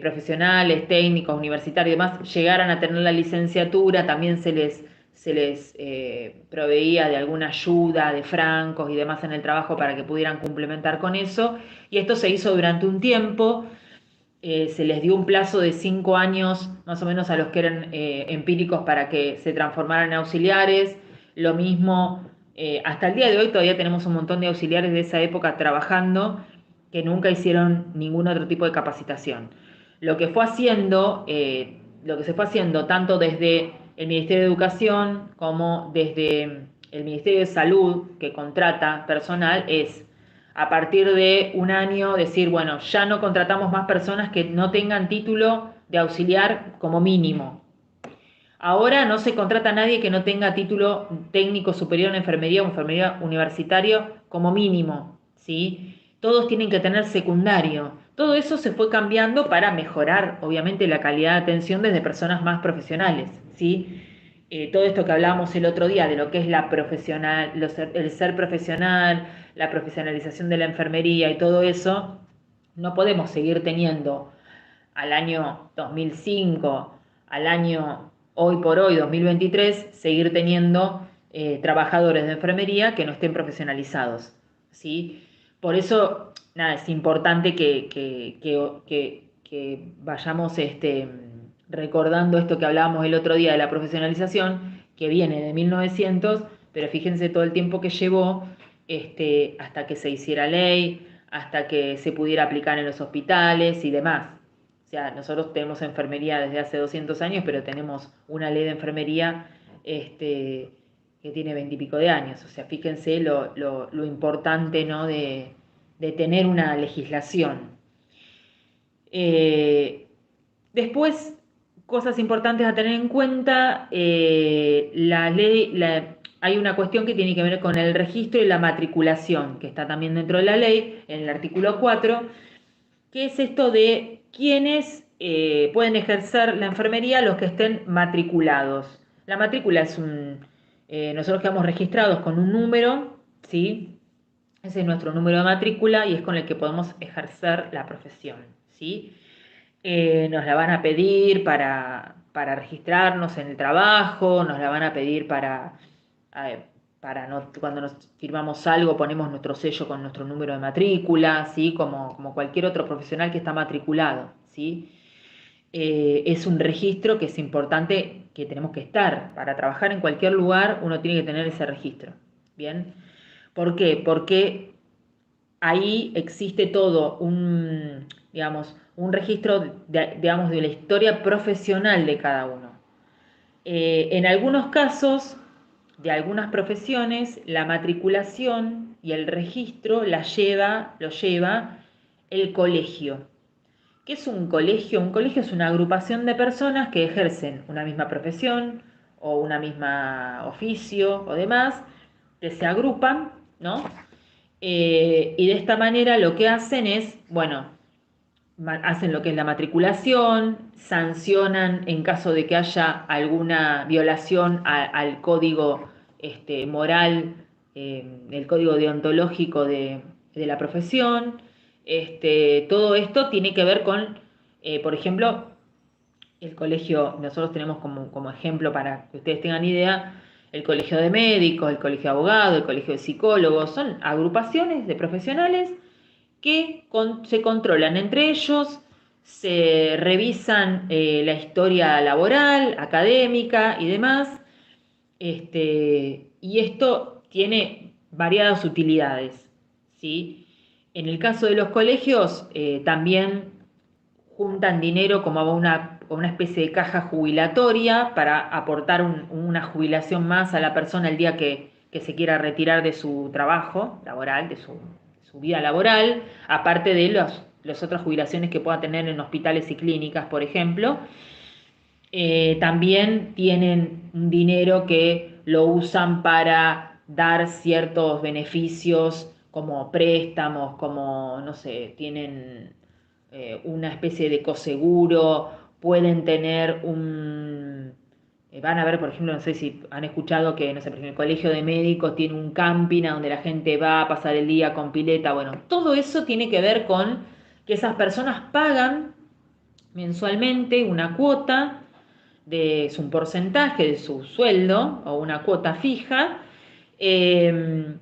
[SPEAKER 1] profesionales, técnicos, universitarios y demás, llegaran a tener la licenciatura, también se les proveía de alguna ayuda, de francos y demás en el trabajo para que pudieran complementar con eso. Y esto se hizo durante un tiempo. Se les dio un plazo de 5 años más o menos a los que eran empíricos para que se transformaran en auxiliares. Lo mismo, hasta el día de hoy todavía tenemos un montón de auxiliares de esa época trabajando que nunca hicieron ningún otro tipo de capacitación. Lo que se fue haciendo tanto desde el Ministerio de Educación como desde el Ministerio de Salud, que contrata personal, es a partir de un año decir, bueno, ya no contratamos más personas que no tengan título de auxiliar como mínimo. Ahora no se contrata a nadie que no tenga título técnico superior en enfermería o enfermería universitario como mínimo, ¿sí? Todos tienen que tener secundario. Todo eso se fue cambiando para mejorar, obviamente, la calidad de atención desde personas más profesionales, ¿sí? Todo esto que hablábamos el otro día de lo que es el ser profesional, la profesionalización de la enfermería y todo eso, no podemos seguir teniendo al año 2005, al año hoy por hoy, 2023, seguir teniendo trabajadores de enfermería que no estén profesionalizados, ¿sí? Por eso, nada, es importante que vayamos recordando esto que hablábamos el otro día de la profesionalización, que viene de 1900, pero fíjense todo el tiempo que llevó hasta que se hiciera ley, hasta que se pudiera aplicar en los hospitales y demás. O sea, nosotros tenemos enfermería desde hace 200 años, pero tenemos una ley de enfermería que tiene 20 y pico de años. O sea, fíjense lo importante, ¿no? de tener una legislación. Después, cosas importantes a tener en cuenta, la ley, hay una cuestión que tiene que ver con el registro y la matriculación, que está también dentro de la ley, en el artículo 4, que es esto de quiénes pueden ejercer la enfermería, los que estén matriculados. La matrícula nosotros quedamos registrados con un número, ¿sí? Ese es nuestro número de matrícula y es con el que podemos ejercer la profesión, ¿sí? Nos la van a pedir para registrarnos en el trabajo, nos la van a pedir cuando nos firmamos algo ponemos nuestro sello con nuestro número de matrícula, ¿sí? Como cualquier otro profesional que está matriculado, ¿sí? Es un registro que es importante, que tenemos que estar. Para trabajar en cualquier lugar uno tiene que tener ese registro, ¿bien? ¿Por qué? Porque ahí existe todo digamos, un registro digamos, de la historia profesional de cada uno. En algunos casos, de algunas profesiones, la matriculación y el registro lo lleva el colegio. ¿Qué es un colegio? Un colegio es una agrupación de personas que ejercen una misma profesión o una misma oficio o demás, que se agrupan, ¿no? Y de esta manera lo que hacen es, bueno, hacen lo que es la matriculación, sancionan en caso de que haya alguna violación al código moral, el código deontológico de la profesión. Todo esto tiene que ver con, por ejemplo, el colegio, nosotros tenemos como ejemplo para que ustedes tengan idea, el colegio de médicos, el colegio de abogados, el colegio de psicólogos, son agrupaciones de profesionales que se controlan entre ellos, se revisan la historia laboral, académica y demás, y esto tiene variadas utilidades, ¿sí? En el caso de los colegios, también juntan dinero como a una especie de caja jubilatoria para aportar una jubilación más a la persona el día que se quiera retirar de su trabajo laboral, de su vida laboral, aparte de las otras jubilaciones que pueda tener en hospitales y clínicas, por ejemplo. También tienen un dinero que lo usan para dar ciertos beneficios como préstamos, como, no sé, tienen una especie de coseguro, pueden tener van a ver, por ejemplo, no sé si han escuchado que, no sé, por ejemplo, el colegio de médicos tiene un camping a donde la gente va a pasar el día con pileta. Bueno, todo eso tiene que ver con que esas personas pagan mensualmente una cuota es un porcentaje de su sueldo o una cuota fija, eh,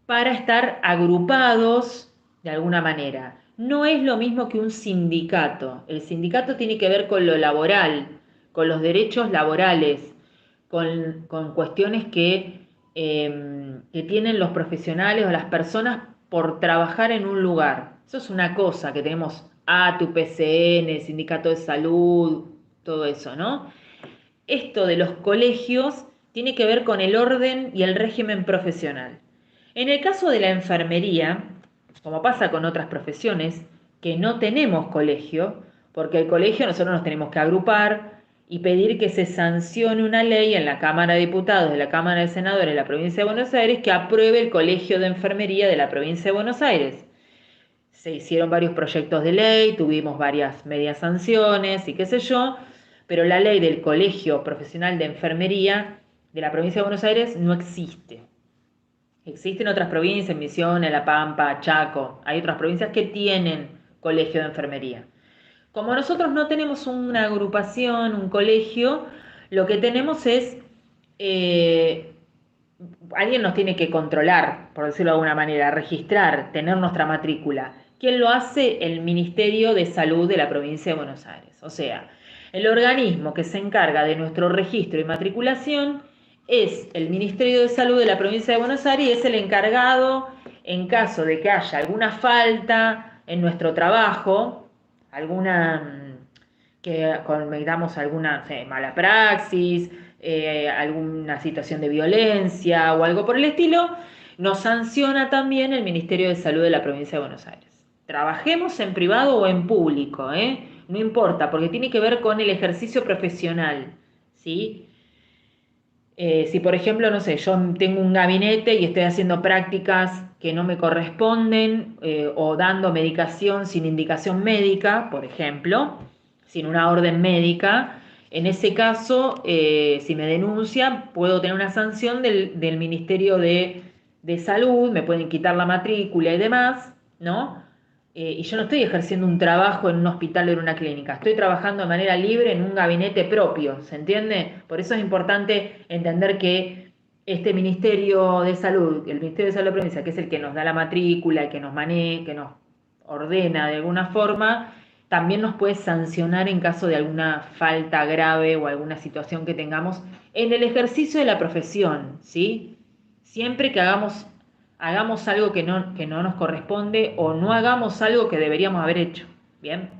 [SPEAKER 1] para estar agrupados de alguna manera. No es lo mismo que un sindicato. El sindicato tiene que ver con lo laboral, con los derechos laborales, con cuestiones que tienen los profesionales o las personas por trabajar en un lugar. Eso es una cosa que tenemos ATU, PCN, Sindicato de Salud, todo eso, ¿no? Esto de los colegios tiene que ver con el orden y el régimen profesional. En el caso de la enfermería, como pasa con otras profesiones, que no tenemos colegio, porque el colegio nosotros nos tenemos que agrupar y pedir que se sancione una ley en la Cámara de Diputados, de la Cámara de Senadores de la Provincia de Buenos Aires, que apruebe el colegio de enfermería de la Provincia de Buenos Aires. Se hicieron varios proyectos de ley, tuvimos varias medias sanciones y qué sé yo, pero la ley del Colegio Profesional de Enfermería de la Provincia de Buenos Aires no existe. Existen otras provincias, Misiones, La Pampa, Chaco, hay otras provincias que tienen colegio de enfermería. Como nosotros no tenemos una agrupación, un colegio, lo que tenemos es, eh, alguien nos tiene que controlar, por decirlo de alguna manera, registrar, tener nuestra matrícula. ¿Quién lo hace? El Ministerio de Salud de la Provincia de Buenos Aires. O sea, el organismo que se encarga de nuestro registro y matriculación es el Ministerio de Salud de la Provincia de Buenos Aires y es el encargado en caso de que haya alguna falta en nuestro trabajo, que cometamos alguna, no sé, mala praxis, alguna situación de violencia o algo por el estilo, nos sanciona también el Ministerio de Salud de la Provincia de Buenos Aires. Trabajemos en privado o en público, no importa, porque tiene que ver con el ejercicio profesional, ¿sí? Si por ejemplo, no sé, yo tengo un gabinete y estoy haciendo prácticas que no me corresponden, o dando medicación sin indicación médica, por ejemplo, sin una orden médica, en ese caso, si me denuncian, puedo tener una sanción del Ministerio de Salud, me pueden quitar la matrícula y demás, ¿no? Y yo no estoy ejerciendo un trabajo en un hospital o en una clínica, estoy trabajando de manera libre en un gabinete propio, ¿se entiende? Por eso es importante entender que este Ministerio de Salud, el Ministerio de Salud de la provincia, que es el que nos da la matrícula, el que nos maneja, que nos ordena de alguna forma, también nos puede sancionar en caso de alguna falta grave o alguna situación que tengamos en el ejercicio de la profesión, ¿sí? Siempre que hagamos algo que no nos corresponde o no hagamos algo que deberíamos haber hecho. Bien.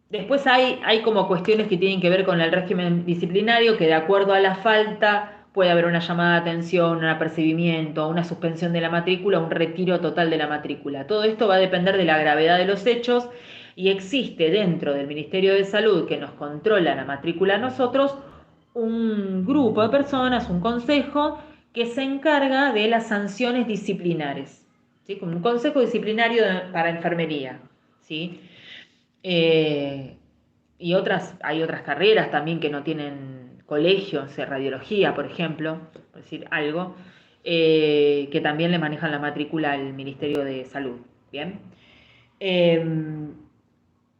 [SPEAKER 1] Después hay como cuestiones que tienen que ver con el régimen disciplinario, que de acuerdo a la falta puede haber una llamada de atención, un apercibimiento, una suspensión de la matrícula, un retiro total de la matrícula. Todo esto va a depender de la gravedad de los hechos y existe dentro del Ministerio de Salud, que nos controla la matrícula a nosotros, un grupo de personas, un consejo, que se encarga de las sanciones disciplinares, ¿sí? Como un consejo disciplinario para enfermería, ¿sí? Eh, y hay otras carreras también que no tienen colegios, radiología, por ejemplo, por decir algo, que también le manejan la matrícula al Ministerio de Salud. Bien.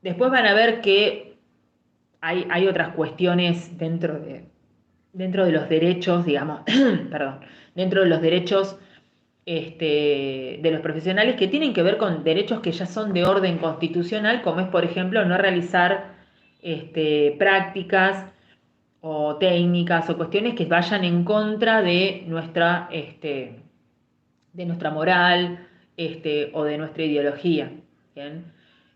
[SPEAKER 1] Después van a ver que hay otras cuestiones dentro de los derechos, digamos, perdón, dentro de los derechos de los profesionales que tienen que ver con derechos que ya son de orden constitucional, como es, por ejemplo, no realizar prácticas o técnicas o cuestiones que vayan en contra de nuestra moral o de nuestra ideología. ¿Bien?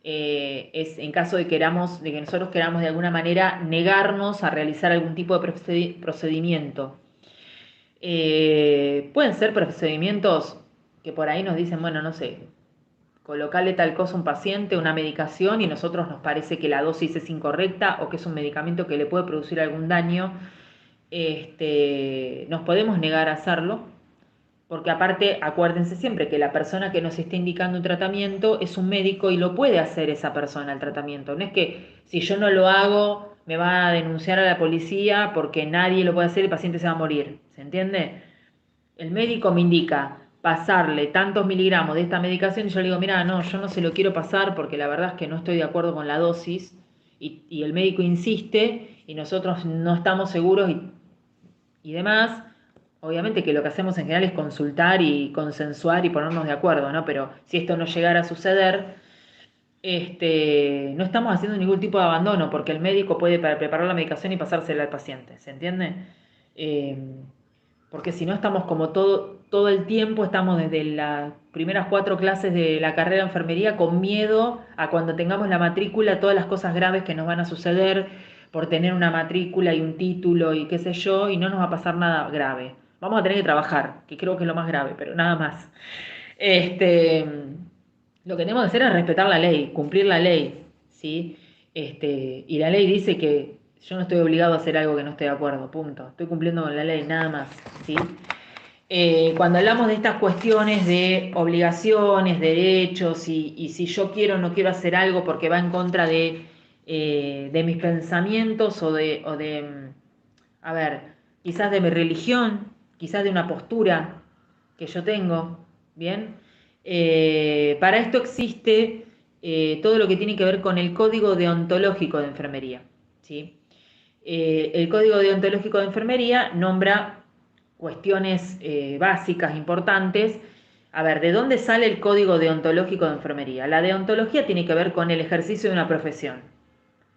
[SPEAKER 1] Es en caso de que nosotros queramos de alguna manera negarnos a realizar algún tipo de procedimiento. Pueden ser procedimientos que por ahí nos dicen, bueno, no sé, colocarle tal cosa a un paciente, una medicación, y a nosotros nos parece que la dosis es incorrecta o que es un medicamento que le puede producir algún daño. Nos podemos negar a hacerlo, porque aparte, acuérdense siempre que la persona que nos está indicando un tratamiento es un médico y lo puede hacer esa persona el tratamiento. No es que si yo no lo hago me va a denunciar a la policía porque nadie lo puede hacer y el paciente se va a morir. ¿Se entiende? El médico me indica pasarle tantos miligramos de esta medicación y yo le digo, mira, no, yo no se lo quiero pasar porque la verdad es que no estoy de acuerdo con la dosis, y el médico insiste y nosotros no estamos seguros y demás. Obviamente que lo que hacemos en general es consultar y consensuar y ponernos de acuerdo, ¿no? Pero si esto no llegara a suceder, no estamos haciendo ningún tipo de abandono, porque el médico puede preparar la medicación y pasársela al paciente, ¿se entiende? Eh, Porque si no estamos como todo el tiempo, estamos desde las primeras 4 clases de la carrera de enfermería con miedo a cuando tengamos la matrícula, todas las cosas graves que nos van a suceder por tener una matrícula y un título y qué sé yo, y no nos va a pasar nada grave. Vamos a tener que trabajar, que creo que es lo más grave, pero nada más. Este, lo que tenemos que hacer es respetar la ley, cumplir la ley, ¿sí? Y la ley dice que yo no estoy obligado a hacer algo que no esté de acuerdo, punto. Estoy cumpliendo con la ley, nada más, ¿sí? Cuando hablamos de estas cuestiones de obligaciones, derechos, y si yo quiero o no quiero hacer algo porque va en contra de mis pensamientos a ver, quizás de mi religión, quizás de una postura que yo tengo, ¿bien? Para esto existe todo lo que tiene que ver con el código deontológico de enfermería, ¿sí? El código deontológico de enfermería nombra cuestiones básicas, importantes. A ver, ¿de dónde sale el código deontológico de enfermería? La deontología tiene que ver con el ejercicio de una profesión.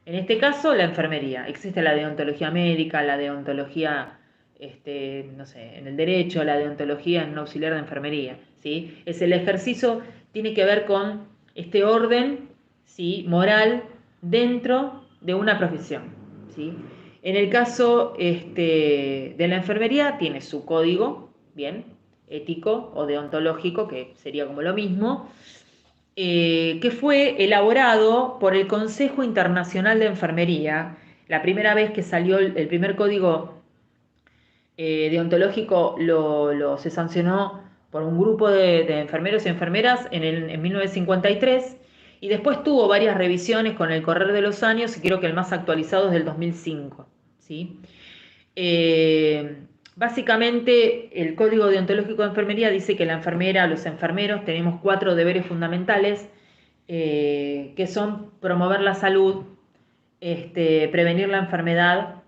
[SPEAKER 1] En este caso, la enfermería. Existe la deontología médica, la deontología, no sé, en el derecho, la deontología en un auxiliar de enfermería, ¿sí? Es el ejercicio, tiene que ver con este orden, ¿sí?, moral dentro de una profesión, ¿sí? En el caso de la enfermería, tiene su código, bien, ético o deontológico, que sería como lo mismo, que fue elaborado por el Consejo Internacional de Enfermería. La primera vez que salió el primer código deontológico se sancionó por un grupo de enfermeros y enfermeras en 1953, y después tuvo varias revisiones con el correr de los años, y creo que el más actualizado es del 2005, ¿sí? Básicamente, el Código Deontológico de Enfermería dice que la enfermera, los enfermeros, tenemos 4 deberes fundamentales, que son promover la salud, prevenir la enfermedad,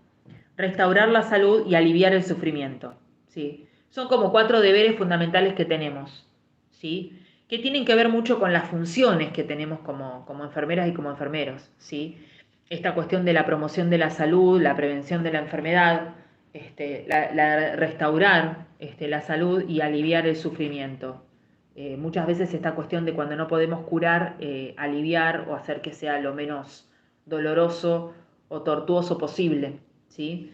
[SPEAKER 1] restaurar la salud y aliviar el sufrimiento, ¿sí? Son como 4 deberes fundamentales que tenemos, ¿sí?, que tienen que ver mucho con las funciones que tenemos como enfermeras y como enfermeros, ¿sí? Esta cuestión de la promoción de la salud, la prevención de la enfermedad, restaurar la salud y aliviar el sufrimiento. Muchas veces esta cuestión de cuando no podemos curar, aliviar o hacer que sea lo menos doloroso o tortuoso posible, ¿sí?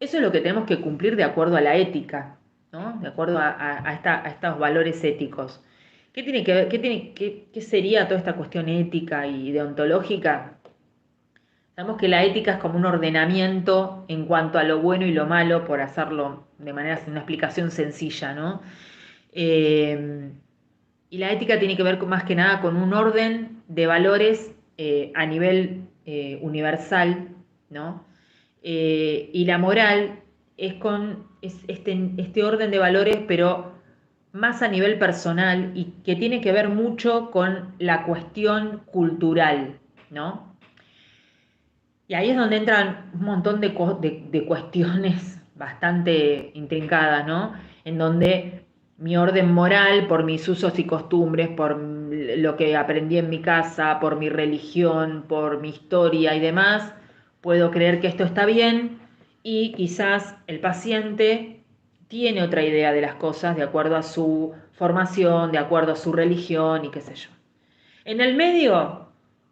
[SPEAKER 1] Eso es lo que tenemos que cumplir de acuerdo a la ética, ¿no? De acuerdo a estos valores éticos. ¿Qué tiene que ver, qué sería toda esta cuestión ética y deontológica? Sabemos que la ética es como un ordenamiento en cuanto a lo bueno y lo malo, por hacerlo de manera, una explicación sencilla, ¿no? Eh, y la ética tiene que ver más que nada con un orden de valores a nivel universal, ¿no? Y la moral es este orden de valores, pero más a nivel personal y que tiene que ver mucho con la cuestión cultural, ¿no? Y ahí es donde entran un montón de cuestiones bastante intrincadas, ¿no? En donde mi orden moral, por mis usos y costumbres, por lo que aprendí en mi casa, por mi religión, por mi historia y demás, puedo creer que esto está bien y quizás el paciente tiene otra idea de las cosas de acuerdo a su formación, de acuerdo a su religión y qué sé yo. En el medio,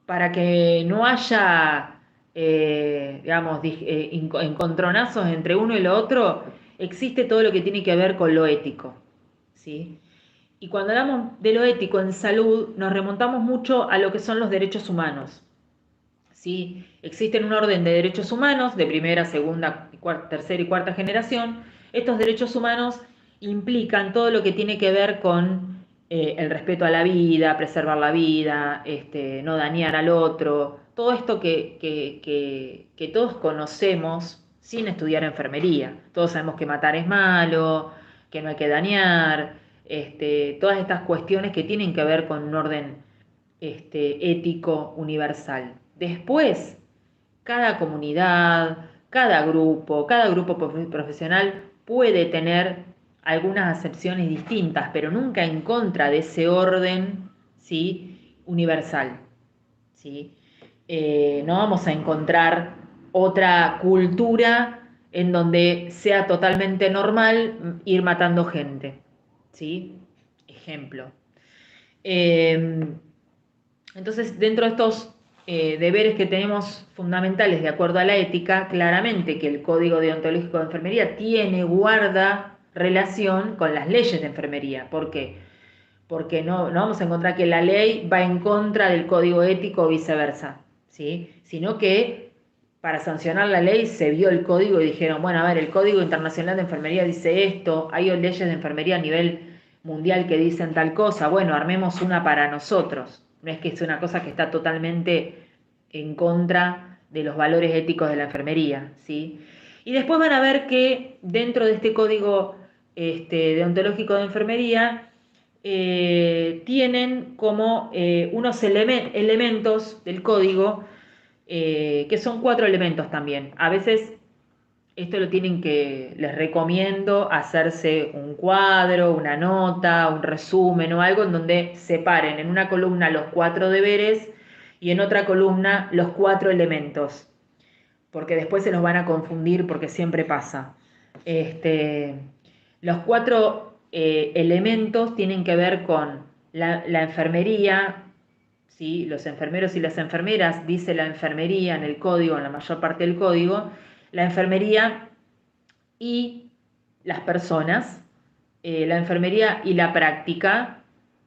[SPEAKER 1] para que no haya, digamos, encontronazos entre uno y lo otro, existe todo lo que tiene que ver con lo ético, ¿sí? Y cuando hablamos de lo ético en salud, nos remontamos mucho a lo que son los derechos humanos, ¿sí? Existen un orden de derechos humanos de primera, segunda, tercera y cuarta generación. Estos derechos humanos implican todo lo que tiene que ver con el respeto a la vida, preservar la vida, no dañar al otro, todo esto que todos conocemos sin estudiar enfermería. Todos sabemos que matar es malo, que no hay que dañar, todas estas cuestiones que tienen que ver con un orden ético universal. Después, cada comunidad, cada grupo profesional puede tener algunas acepciones distintas, pero nunca en contra de ese orden, ¿sí?, universal, ¿sí? No vamos a encontrar otra cultura en donde sea totalmente normal ir matando gente, ¿sí? Ejemplo. Eh, entonces, dentro de estos deberes que tenemos fundamentales de acuerdo a la ética, claramente que el Código Deontológico de Enfermería guarda relación con las leyes de enfermería. ¿Por qué? Porque no vamos a encontrar que la ley va en contra del código ético o viceversa, ¿sí? Sino que para sancionar la ley se vio el código y dijeron, bueno, a ver, el Código Internacional de Enfermería dice esto, hay leyes de enfermería a nivel mundial que dicen tal cosa, bueno, armemos una para nosotros. No es que es una cosa que está totalmente en contra de los valores éticos de la enfermería, ¿sí? Y después van a ver que dentro de este código deontológico de enfermería tienen como unos elementos del código que son 4 elementos también. A veces esto lo tienen que, les recomiendo hacerse un cuadro, una nota, un resumen o algo en donde separen en una columna los 4 deberes y en otra columna los 4 elementos, porque después se los van a confundir porque siempre pasa. Los 4 elementos tienen que ver con la enfermería, ¿sí? Los enfermeros y las enfermeras, dice la enfermería en el código, en la mayor parte del código, la enfermería y las personas, la enfermería y la práctica,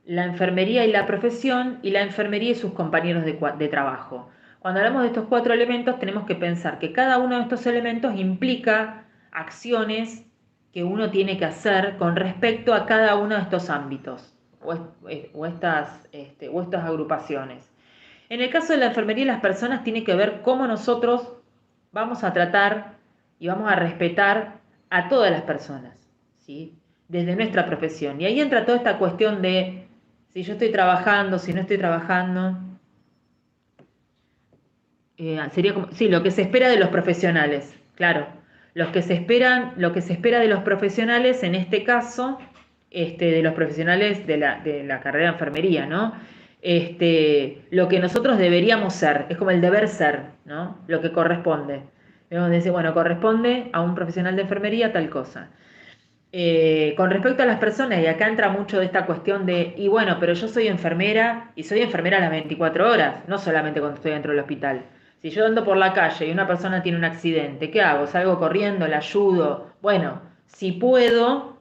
[SPEAKER 1] la enfermería y la profesión, y la enfermería y sus compañeros de trabajo. Cuando hablamos de estos 4 elementos, tenemos que pensar que cada uno de estos elementos implica acciones que uno tiene que hacer con respecto a cada uno de estos ámbitos o estas agrupaciones. En el caso de la enfermería y las personas, tiene que ver cómo nosotros vamos a tratar y vamos a respetar a todas las personas, ¿sí? Desde nuestra profesión. Y ahí entra toda esta cuestión de si yo estoy trabajando, si no estoy trabajando. Sería como, sí, lo que se espera de los profesionales, claro. Lo que se espera de los profesionales, en este caso, de los profesionales de la carrera de enfermería, ¿no? Lo que nosotros deberíamos ser, es como el deber ser, ¿no? Lo que corresponde. Debemos decir, bueno, corresponde a un profesional de enfermería tal cosa. Con respecto a las personas, y acá entra mucho de esta cuestión de, y bueno, pero yo soy enfermera y soy enfermera a las 24 horas, no solamente cuando estoy dentro del hospital, Si yo ando por la calle y una persona tiene un accidente, ¿qué hago? ¿Salgo corriendo? ¿La ayudo? Bueno, si puedo,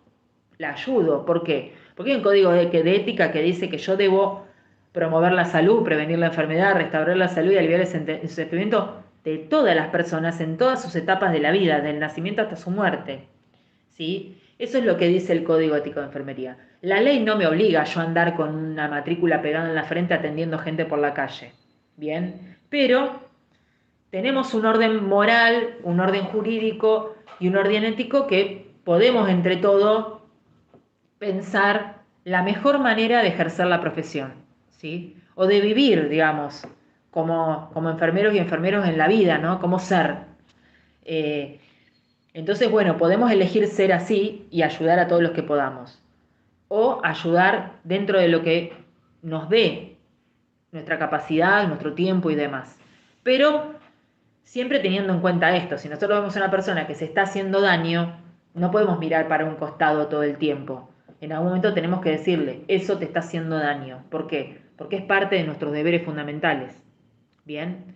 [SPEAKER 1] la ayudo. ¿Por qué? Porque hay un código de ética que dice que yo debo promover la salud, prevenir la enfermedad, restaurar la salud y aliviar el sufrimiento de todas las personas en todas sus etapas de la vida, del nacimiento hasta su muerte. ¿Sí? Eso es lo que dice el Código Ético de Enfermería. La ley no me obliga a yo a andar con una matrícula pegada en la frente atendiendo gente por la calle. Bien, pero tenemos un orden moral, un orden jurídico y un orden ético que podemos entre todos pensar la mejor manera de ejercer la profesión, ¿sí? O de vivir, digamos, como enfermeros y enfermeros en la vida, ¿no? Como ser. Eh, entonces, bueno, podemos elegir ser así y ayudar a todos los que podamos. O ayudar dentro de lo que nos dé nuestra capacidad, nuestro tiempo y demás. Pero siempre teniendo en cuenta esto, si nosotros vemos a una persona que se está haciendo daño, no podemos mirar para un costado todo el tiempo. En algún momento tenemos que decirle, eso te está haciendo daño. ¿Por qué? Porque es parte de nuestros deberes fundamentales. Bien.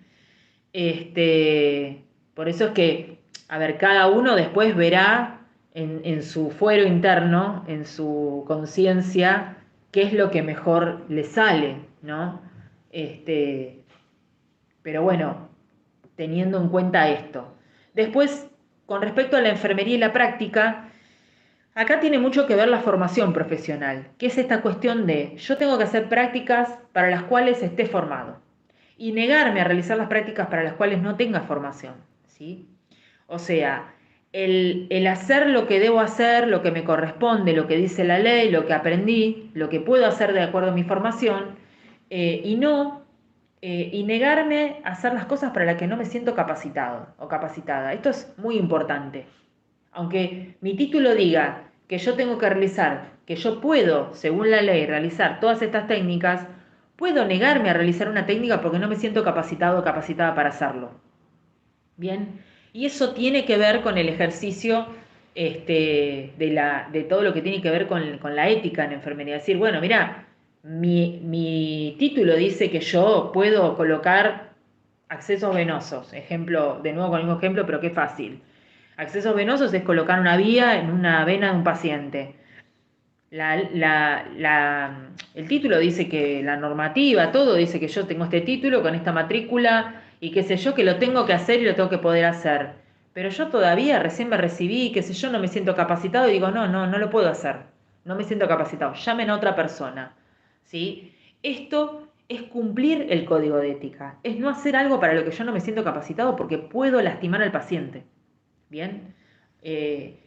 [SPEAKER 1] Por eso es que, a ver, cada uno después verá en su fuero interno, en su conciencia, qué es lo que mejor le sale, ¿no? Este, pero bueno, teniendo en cuenta esto. Después, con respecto a la enfermería y la práctica, acá tiene mucho que ver la formación profesional, que es esta cuestión de yo tengo que hacer prácticas para las cuales esté formado y negarme a realizar las prácticas para las cuales no tenga formación, ¿sí? O sea, el hacer lo que debo hacer, lo que me corresponde, lo que dice la ley, lo que aprendí, lo que puedo hacer de acuerdo a mi formación, y negarme a hacer las cosas para las que no me siento capacitado o capacitada. Esto es muy importante. Aunque mi título diga que yo tengo que realizar, que yo puedo, según la ley, realizar todas estas técnicas, puedo negarme a realizar una técnica porque no me siento capacitado o capacitada para hacerlo. Bien, y eso tiene que ver con el ejercicio de todo lo que tiene que ver con la ética en enfermería. Es decir, bueno, mira, mi título dice que yo puedo colocar accesos venosos. Ejemplo, de nuevo con el mismo ejemplo, pero qué fácil. Accesos venosos es colocar una vía en una vena de un paciente. El título dice que la normativa, todo dice que yo tengo este título con esta matrícula y qué sé yo, que lo tengo que hacer y lo tengo que poder hacer. Pero yo todavía recién me recibí, qué sé yo, no me siento capacitado y digo, no lo puedo hacer. No me siento capacitado. Llamen a otra persona. ¿Sí? Esto es cumplir el código de ética. Es no hacer algo para lo que yo no me siento capacitado porque puedo lastimar al paciente. ¿Bien? Eh,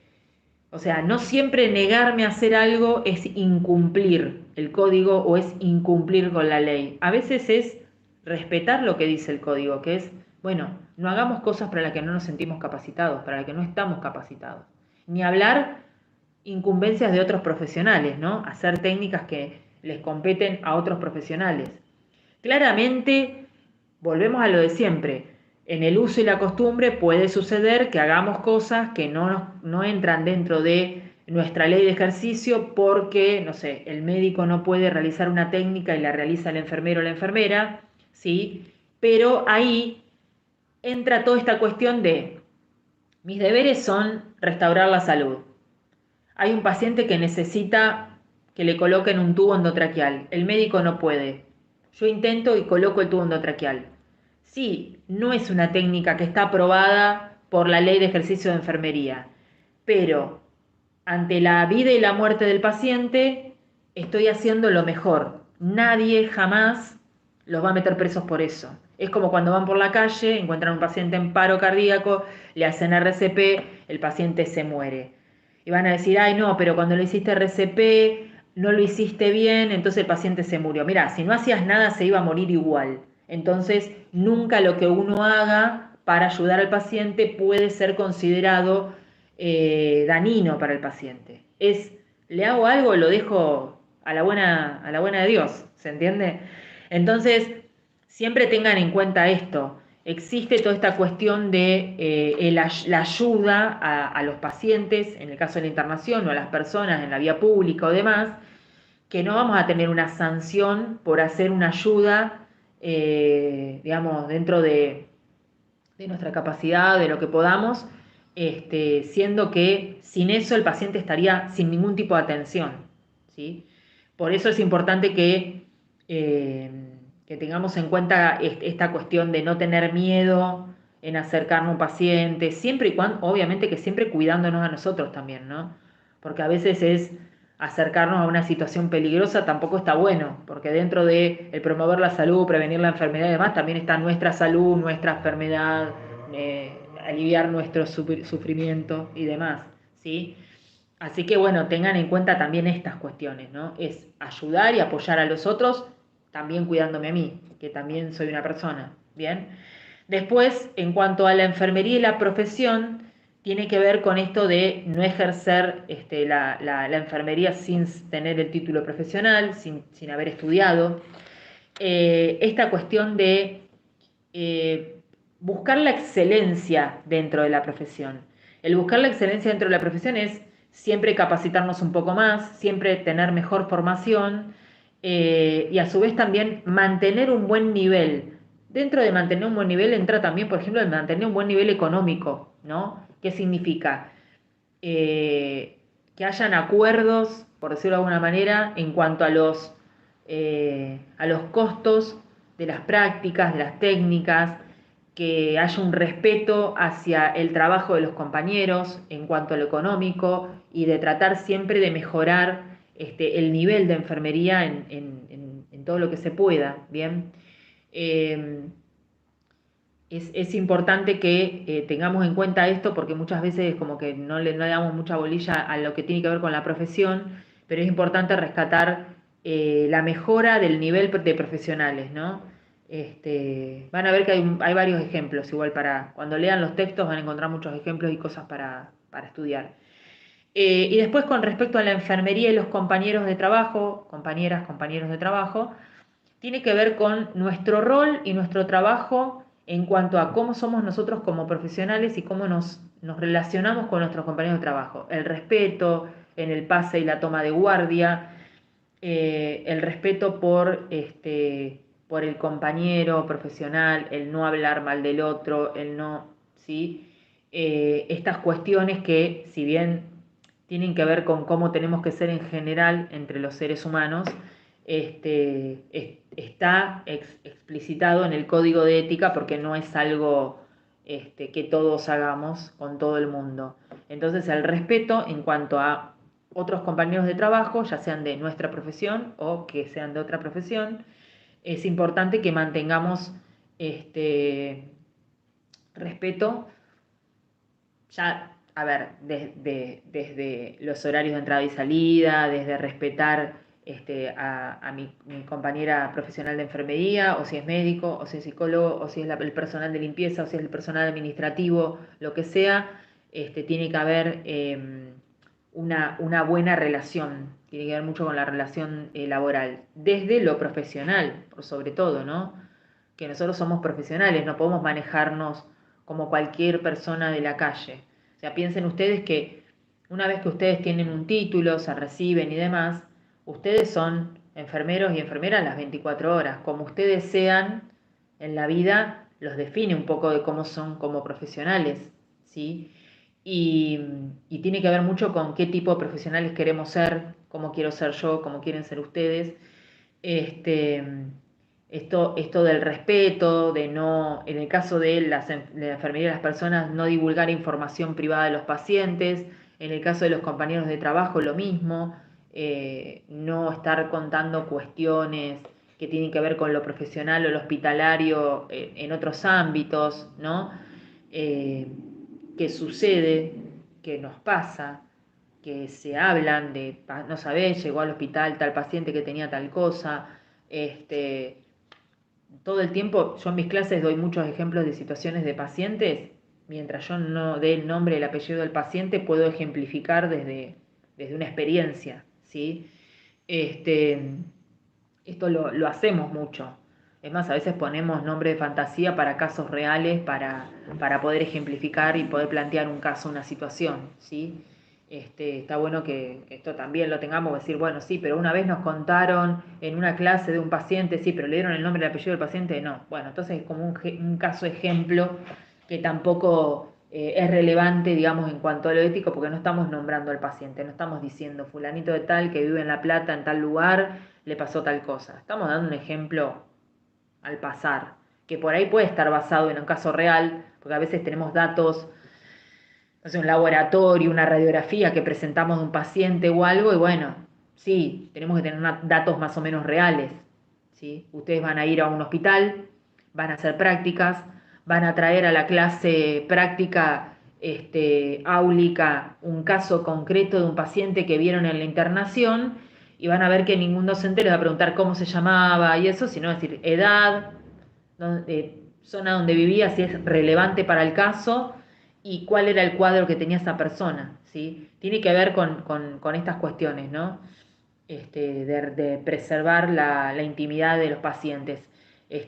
[SPEAKER 1] o sea, no siempre negarme a hacer algo es incumplir el código o es incumplir con la ley. A veces es respetar lo que dice el código, que es, bueno, no hagamos cosas para las que no nos sentimos capacitados, para las que no estamos capacitados. Ni hablar incumbencias de otros profesionales, ¿no? Hacer técnicas que les competen a otros profesionales. Claramente, volvemos a lo de siempre. En el uso y la costumbre puede suceder que hagamos cosas que no entran dentro de nuestra ley de ejercicio porque, no sé, el médico no puede realizar una técnica y la realiza el enfermero o la enfermera, ¿sí? Pero ahí entra toda esta cuestión de mis deberes son restaurar la salud. Hay un paciente que necesita que le coloquen un tubo endotraqueal. El médico no puede. Yo intento y coloco el tubo endotraqueal. Sí, no es una técnica que está aprobada por la ley de ejercicio de enfermería, pero ante la vida y la muerte del paciente estoy haciendo lo mejor. Nadie jamás los va a meter presos por eso. Es como cuando van por la calle, encuentran un paciente en paro cardíaco, le hacen RCP, el paciente se muere. Y van a decir, ay no, pero cuando le hiciste RCP no lo hiciste bien, entonces el paciente se murió. Mira, si no hacías nada se iba a morir igual. Entonces, nunca lo que uno haga para ayudar al paciente puede ser considerado dañino para el paciente. Le hago algo, lo dejo a la buena de Dios, ¿se entiende? Entonces, siempre tengan en cuenta esto. Existe toda esta cuestión de la ayuda a los pacientes, en el caso de la internación, o a las personas en la vía pública o demás, que no vamos a tener una sanción por hacer una ayuda, digamos, dentro de de nuestra capacidad, de lo que podamos, siendo que sin eso el paciente estaría sin ningún tipo de atención, ¿sí? Por eso es importante que tengamos en cuenta esta cuestión de no tener miedo en acercarnos a un paciente, siempre y cuando, obviamente que siempre cuidándonos a nosotros también, ¿no? Porque a veces es acercarnos a una situación peligrosa tampoco está bueno, porque dentro de el promover la salud, prevenir la enfermedad y demás, también está nuestra salud, nuestra enfermedad, aliviar nuestro sufrimiento y demás, ¿sí? Así que bueno, tengan en cuenta también estas cuestiones, ¿no? Es ayudar y apoyar a los otros, también cuidándome a mí, que también soy una persona, ¿bien? Después, en cuanto a la enfermería y la profesión, tiene que ver con esto de no ejercer la enfermería sin tener el título profesional, sin haber estudiado. Esta cuestión de buscar la excelencia dentro de la profesión. El buscar la excelencia dentro de la profesión es siempre capacitarnos un poco más, siempre tener mejor formación y a su vez también mantener un buen nivel. Dentro de mantener un buen nivel entra también, por ejemplo, el mantener un buen nivel económico, ¿no? ¿Qué significa? Que hayan acuerdos, por decirlo de alguna manera, en cuanto a los costos de las prácticas, de las técnicas, que haya un respeto hacia el trabajo de los compañeros en cuanto a lo económico y de tratar siempre de mejorar el nivel de enfermería en todo lo que se pueda, ¿bien? Es importante que tengamos en cuenta esto porque muchas veces como que no le damos mucha bolilla a lo que tiene que ver con la profesión, pero es importante rescatar la mejora del nivel de profesionales, ¿no? Van a ver que hay varios ejemplos, igual para cuando lean los textos van a encontrar muchos ejemplos y cosas para estudiar. Y después con respecto a la enfermería y los compañeros de trabajo, compañeras, compañeros de trabajo, tiene que ver con nuestro rol y nuestro trabajo en cuanto a cómo somos nosotros como profesionales y cómo nos relacionamos con nuestros compañeros de trabajo. El respeto en el pase y la toma de guardia, el respeto por el compañero profesional, el no hablar mal del otro, el no, ¿sí? Estas cuestiones que, si bien tienen que ver con cómo tenemos que ser en general entre los seres humanos, está explicitado en el código de ética porque no es algo que todos hagamos con todo el mundo. Entonces el respeto en cuanto a otros compañeros de trabajo, ya sean de nuestra profesión o que sean de otra profesión, es importante que mantengamos respeto ya, a ver, desde los horarios de entrada y salida, desde respetar a mi compañera profesional de enfermería, o si es médico, o si es psicólogo, o si es el personal de limpieza, o si es el personal administrativo, lo que sea, tiene que haber una buena relación, tiene que ver mucho con la relación laboral, desde lo profesional, por sobre todo, ¿no? Que nosotros somos profesionales, no podemos manejarnos como cualquier persona de la calle. O sea, piensen ustedes que una vez que ustedes tienen un título, se reciben y demás, ustedes son enfermeros y enfermeras las 24 horas. Como ustedes sean en la vida, los define un poco de cómo son como profesionales, ¿sí? Y, y tiene que ver mucho con qué tipo de profesionales queremos ser, cómo quiero ser yo, cómo quieren ser ustedes. Este, esto del respeto, de no, en el caso de de la enfermería de las personas, no divulgar información privada de los pacientes, en el caso de los compañeros de trabajo lo mismo, no estar contando cuestiones que tienen que ver con lo profesional o lo hospitalario en otros ámbitos, ¿no? Que sucede, que nos pasa, que se hablan de, no sabés, llegó al hospital tal paciente que tenía tal cosa, todo el tiempo, yo en mis clases doy muchos ejemplos de situaciones de pacientes, mientras yo no dé el nombre y el apellido del paciente, puedo ejemplificar desde una experiencia, ¿sí? Este, esto lo hacemos mucho. Es más, a veces ponemos nombre de fantasía para casos reales, para poder ejemplificar y poder plantear un caso, una situación, ¿sí? Está bueno que esto también lo tengamos, decir, bueno, sí, pero una vez nos contaron en una clase de un paciente, sí, pero le dieron el nombre y el apellido del paciente, no. Bueno, entonces es como un caso ejemplo que tampoco es relevante, digamos, en cuanto a lo ético, porque no estamos nombrando al paciente, no estamos diciendo fulanito de tal que vive en La Plata, en tal lugar, le pasó tal cosa. Estamos dando un ejemplo al pasar, que por ahí puede estar basado en un caso real, porque a veces tenemos datos, no sé, un laboratorio, una radiografía que presentamos de un paciente o algo, y bueno, sí, tenemos que tener datos más o menos reales, ¿sí? Ustedes van a ir a un hospital, van a hacer prácticas, van a traer a la clase práctica áulica un caso concreto de un paciente que vieron en la internación y van a ver que ningún docente les va a preguntar cómo se llamaba y eso, sino decir edad, zona donde vivía, si es relevante para el caso y cuál era el cuadro que tenía esa persona, ¿sí? Tiene que ver con estas cuestiones, ¿no? De preservar la intimidad de los pacientes.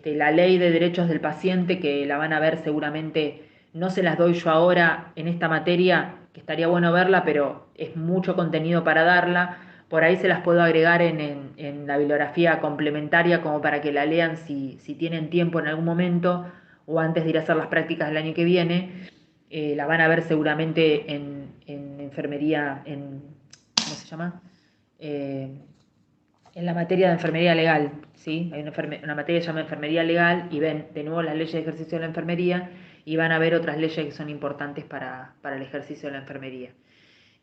[SPEAKER 1] La ley de derechos del paciente, que la van a ver seguramente, no se las doy yo ahora en esta materia, que estaría bueno verla, pero es mucho contenido para darla. Por ahí se las puedo agregar en la bibliografía complementaria como para que la lean si tienen tiempo en algún momento o antes de ir a hacer las prácticas del año que viene. La van a ver seguramente en enfermería, ¿cómo se llama? Eh, en la materia de enfermería legal, ¿sí? Hay una materia que se llama enfermería legal y ven de nuevo las leyes de ejercicio de la enfermería y van a ver otras leyes que son importantes para el ejercicio de la enfermería.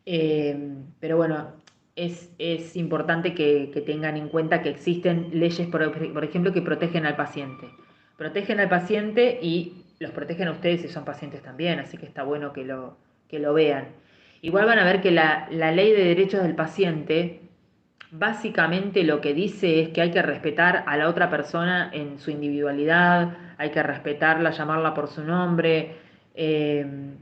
[SPEAKER 1] Pero bueno, es importante que tengan en cuenta que existen leyes, por ejemplo, que protegen al paciente. Protegen al paciente y los protegen a ustedes si son pacientes también, así que está bueno que lo vean. Igual van a ver que la ley de derechos del paciente básicamente lo que dice es que hay que respetar a la otra persona en su individualidad, hay que respetarla, llamarla por su nombre,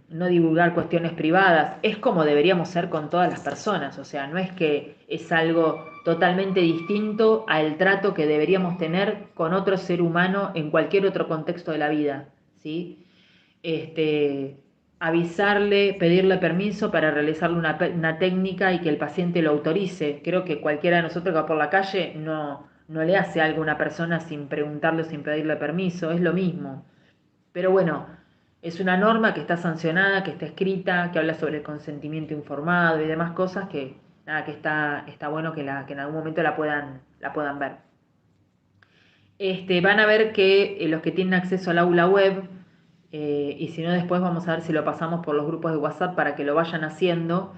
[SPEAKER 1] no divulgar cuestiones privadas. Es como deberíamos ser con todas las personas, o sea, no es que es algo totalmente distinto al trato que deberíamos tener con otro ser humano en cualquier otro contexto de la vida, ¿sí? Avisarle, pedirle permiso para realizarle una técnica y que el paciente lo autorice. Creo que cualquiera de nosotros que va por la calle no le hace algo a una persona sin preguntarle, sin pedirle permiso, es lo mismo. Pero bueno, es una norma que está sancionada, que está escrita, que habla sobre el consentimiento informado y demás cosas que, nada, que está bueno que en algún momento la puedan ver. Van a ver que los que tienen acceso al aula web, y si no después vamos a ver si lo pasamos por los grupos de WhatsApp para que lo vayan haciendo.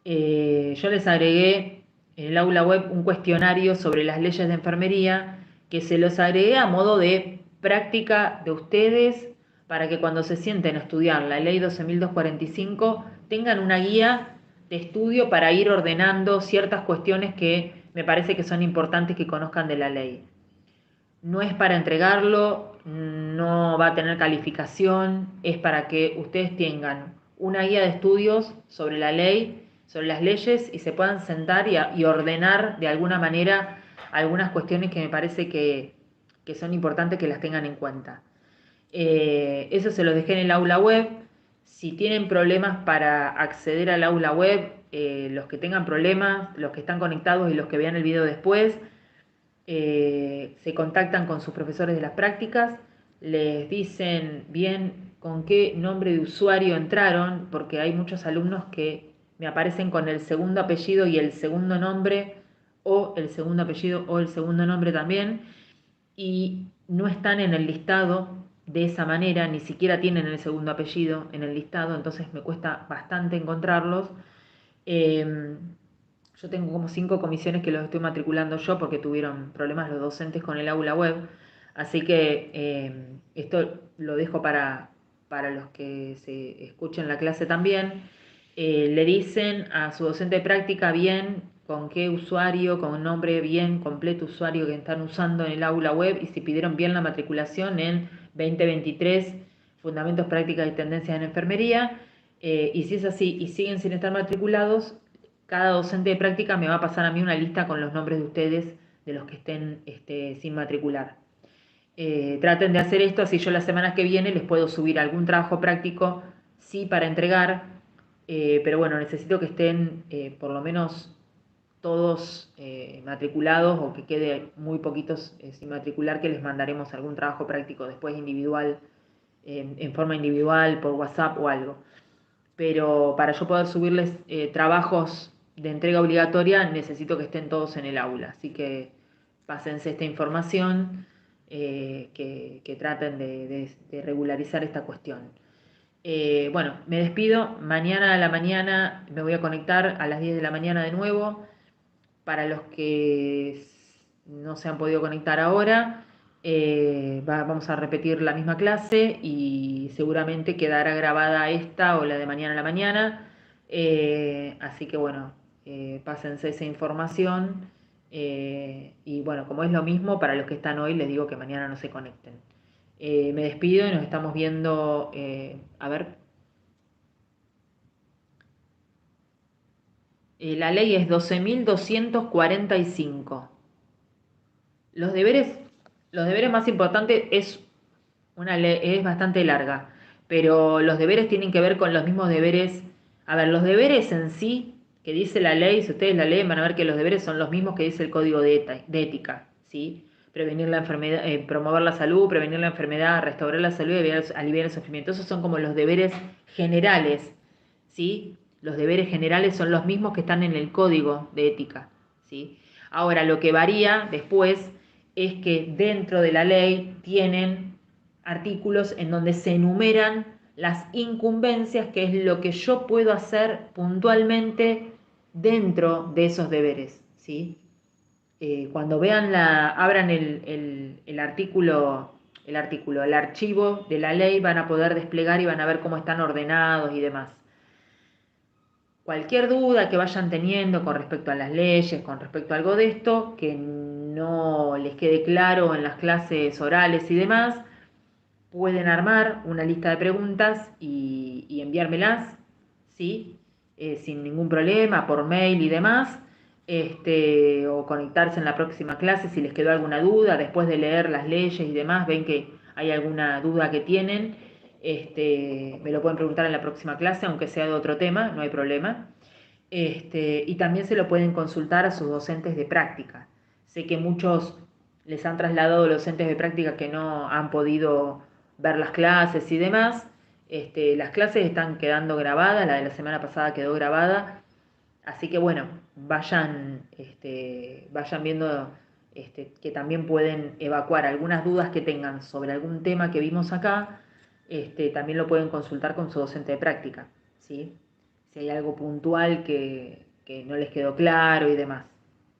[SPEAKER 1] Yo les agregué en el aula web un cuestionario sobre las leyes de enfermería que se los agregué a modo de práctica de ustedes para que cuando se sienten a estudiar la ley 12.245 tengan una guía de estudio para ir ordenando ciertas cuestiones que me parece que son importantes que conozcan de la ley. No es para entregarlo, no va a tener calificación, es para que ustedes tengan una guía de estudios sobre la ley, sobre las leyes y se puedan sentar y ordenar de alguna manera algunas cuestiones que me parece que son importantes que las tengan en cuenta. Eso se los dejé en el aula web. Si tienen problemas para acceder al aula web, los que tengan problemas, los que están conectados y los que vean el video después, se contactan con sus profesores de las prácticas, les dicen bien con qué nombre de usuario entraron, porque hay muchos alumnos que me aparecen con el segundo apellido y el segundo nombre, o el segundo apellido o el segundo nombre también, y no están en el listado de esa manera, ni siquiera tienen el segundo apellido en el listado, entonces me cuesta bastante encontrarlos. Yo tengo como 5 comisiones que los estoy matriculando yo porque tuvieron problemas los docentes con el aula web. Así que esto lo dejo para los que se escuchen la clase también. Le dicen a su docente de práctica bien con qué usuario, con un nombre bien completo usuario que están usando en el aula web y si pidieron bien la matriculación en 2023, Fundamentos, Prácticas y Tendencias en Enfermería. Y si es así y siguen sin estar matriculados, cada docente de práctica me va a pasar a mí una lista con los nombres de ustedes, de los que estén sin matricular. Traten de hacer esto, así yo las semanas que vienen les puedo subir algún trabajo práctico, sí, para entregar, pero bueno, necesito que estén por lo menos todos matriculados o que quede muy poquitos sin matricular, que les mandaremos algún trabajo práctico después individual en forma individual, por WhatsApp o algo. Pero para yo poder subirles trabajos de entrega obligatoria necesito que estén todos en el aula. Así que pásense esta información, que traten de regularizar esta cuestión. Bueno, me despido. Mañana a la mañana me voy a conectar a las 10 de la mañana de nuevo. Para los que no se han podido conectar ahora, vamos a repetir la misma clase y seguramente quedará grabada esta o la de mañana a la mañana. Así que bueno, pásense esa información. Y bueno, como es lo mismo, para los que están hoy les digo que mañana no se conecten. Me despido y nos estamos viendo. A ver, la ley es 12.245. Los deberes, los deberes más importantes es una ley, es bastante larga, pero los deberes tienen que ver con los mismos deberes. A ver, los deberes en sí, que dice la ley, si ustedes la leen van a ver que los deberes son los mismos que dice el Código de Ética, ¿sí? Prevenir la enfermedad, promover la salud, prevenir la enfermedad, restaurar la salud y aliviar el sufrimiento. Esos son como los deberes generales, ¿sí? Los deberes generales son los mismos que están en el Código de Ética, ¿sí? Ahora, lo que varía después es que dentro de la ley tienen artículos en donde se enumeran las incumbencias, que es lo que yo puedo hacer puntualmente dentro de esos deberes, ¿sí? Cuando vean abran el archivo de la ley, van a poder desplegar y van a ver cómo están ordenados y demás. Cualquier duda que vayan teniendo con respecto a las leyes, con respecto a algo de esto, que no les quede claro en las clases orales y demás, pueden armar una lista de preguntas y enviármelas, ¿sí? Sin ningún problema, por mail y demás, o conectarse en la próxima clase si les quedó alguna duda, después de leer las leyes y demás, ven que hay alguna duda que tienen, me lo pueden preguntar en la próxima clase, aunque sea de otro tema, no hay problema. Y también se lo pueden consultar a sus docentes de práctica. Sé que muchos les han trasladado docentes de práctica que no han podido ver las clases y demás. Las clases están quedando grabadas, la de la semana pasada quedó grabada, así que bueno, vayan viendo, que también pueden evacuar algunas dudas que tengan sobre algún tema que vimos acá. También lo pueden consultar con su docente de práctica, ¿sí? Si hay algo puntual que no les quedó claro y demás,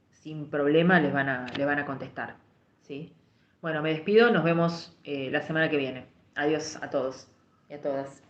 [SPEAKER 1] sin problema les van a contestar, ¿sí? Bueno, me despido, nos vemos la semana que viene. Adiós a todos y a todas.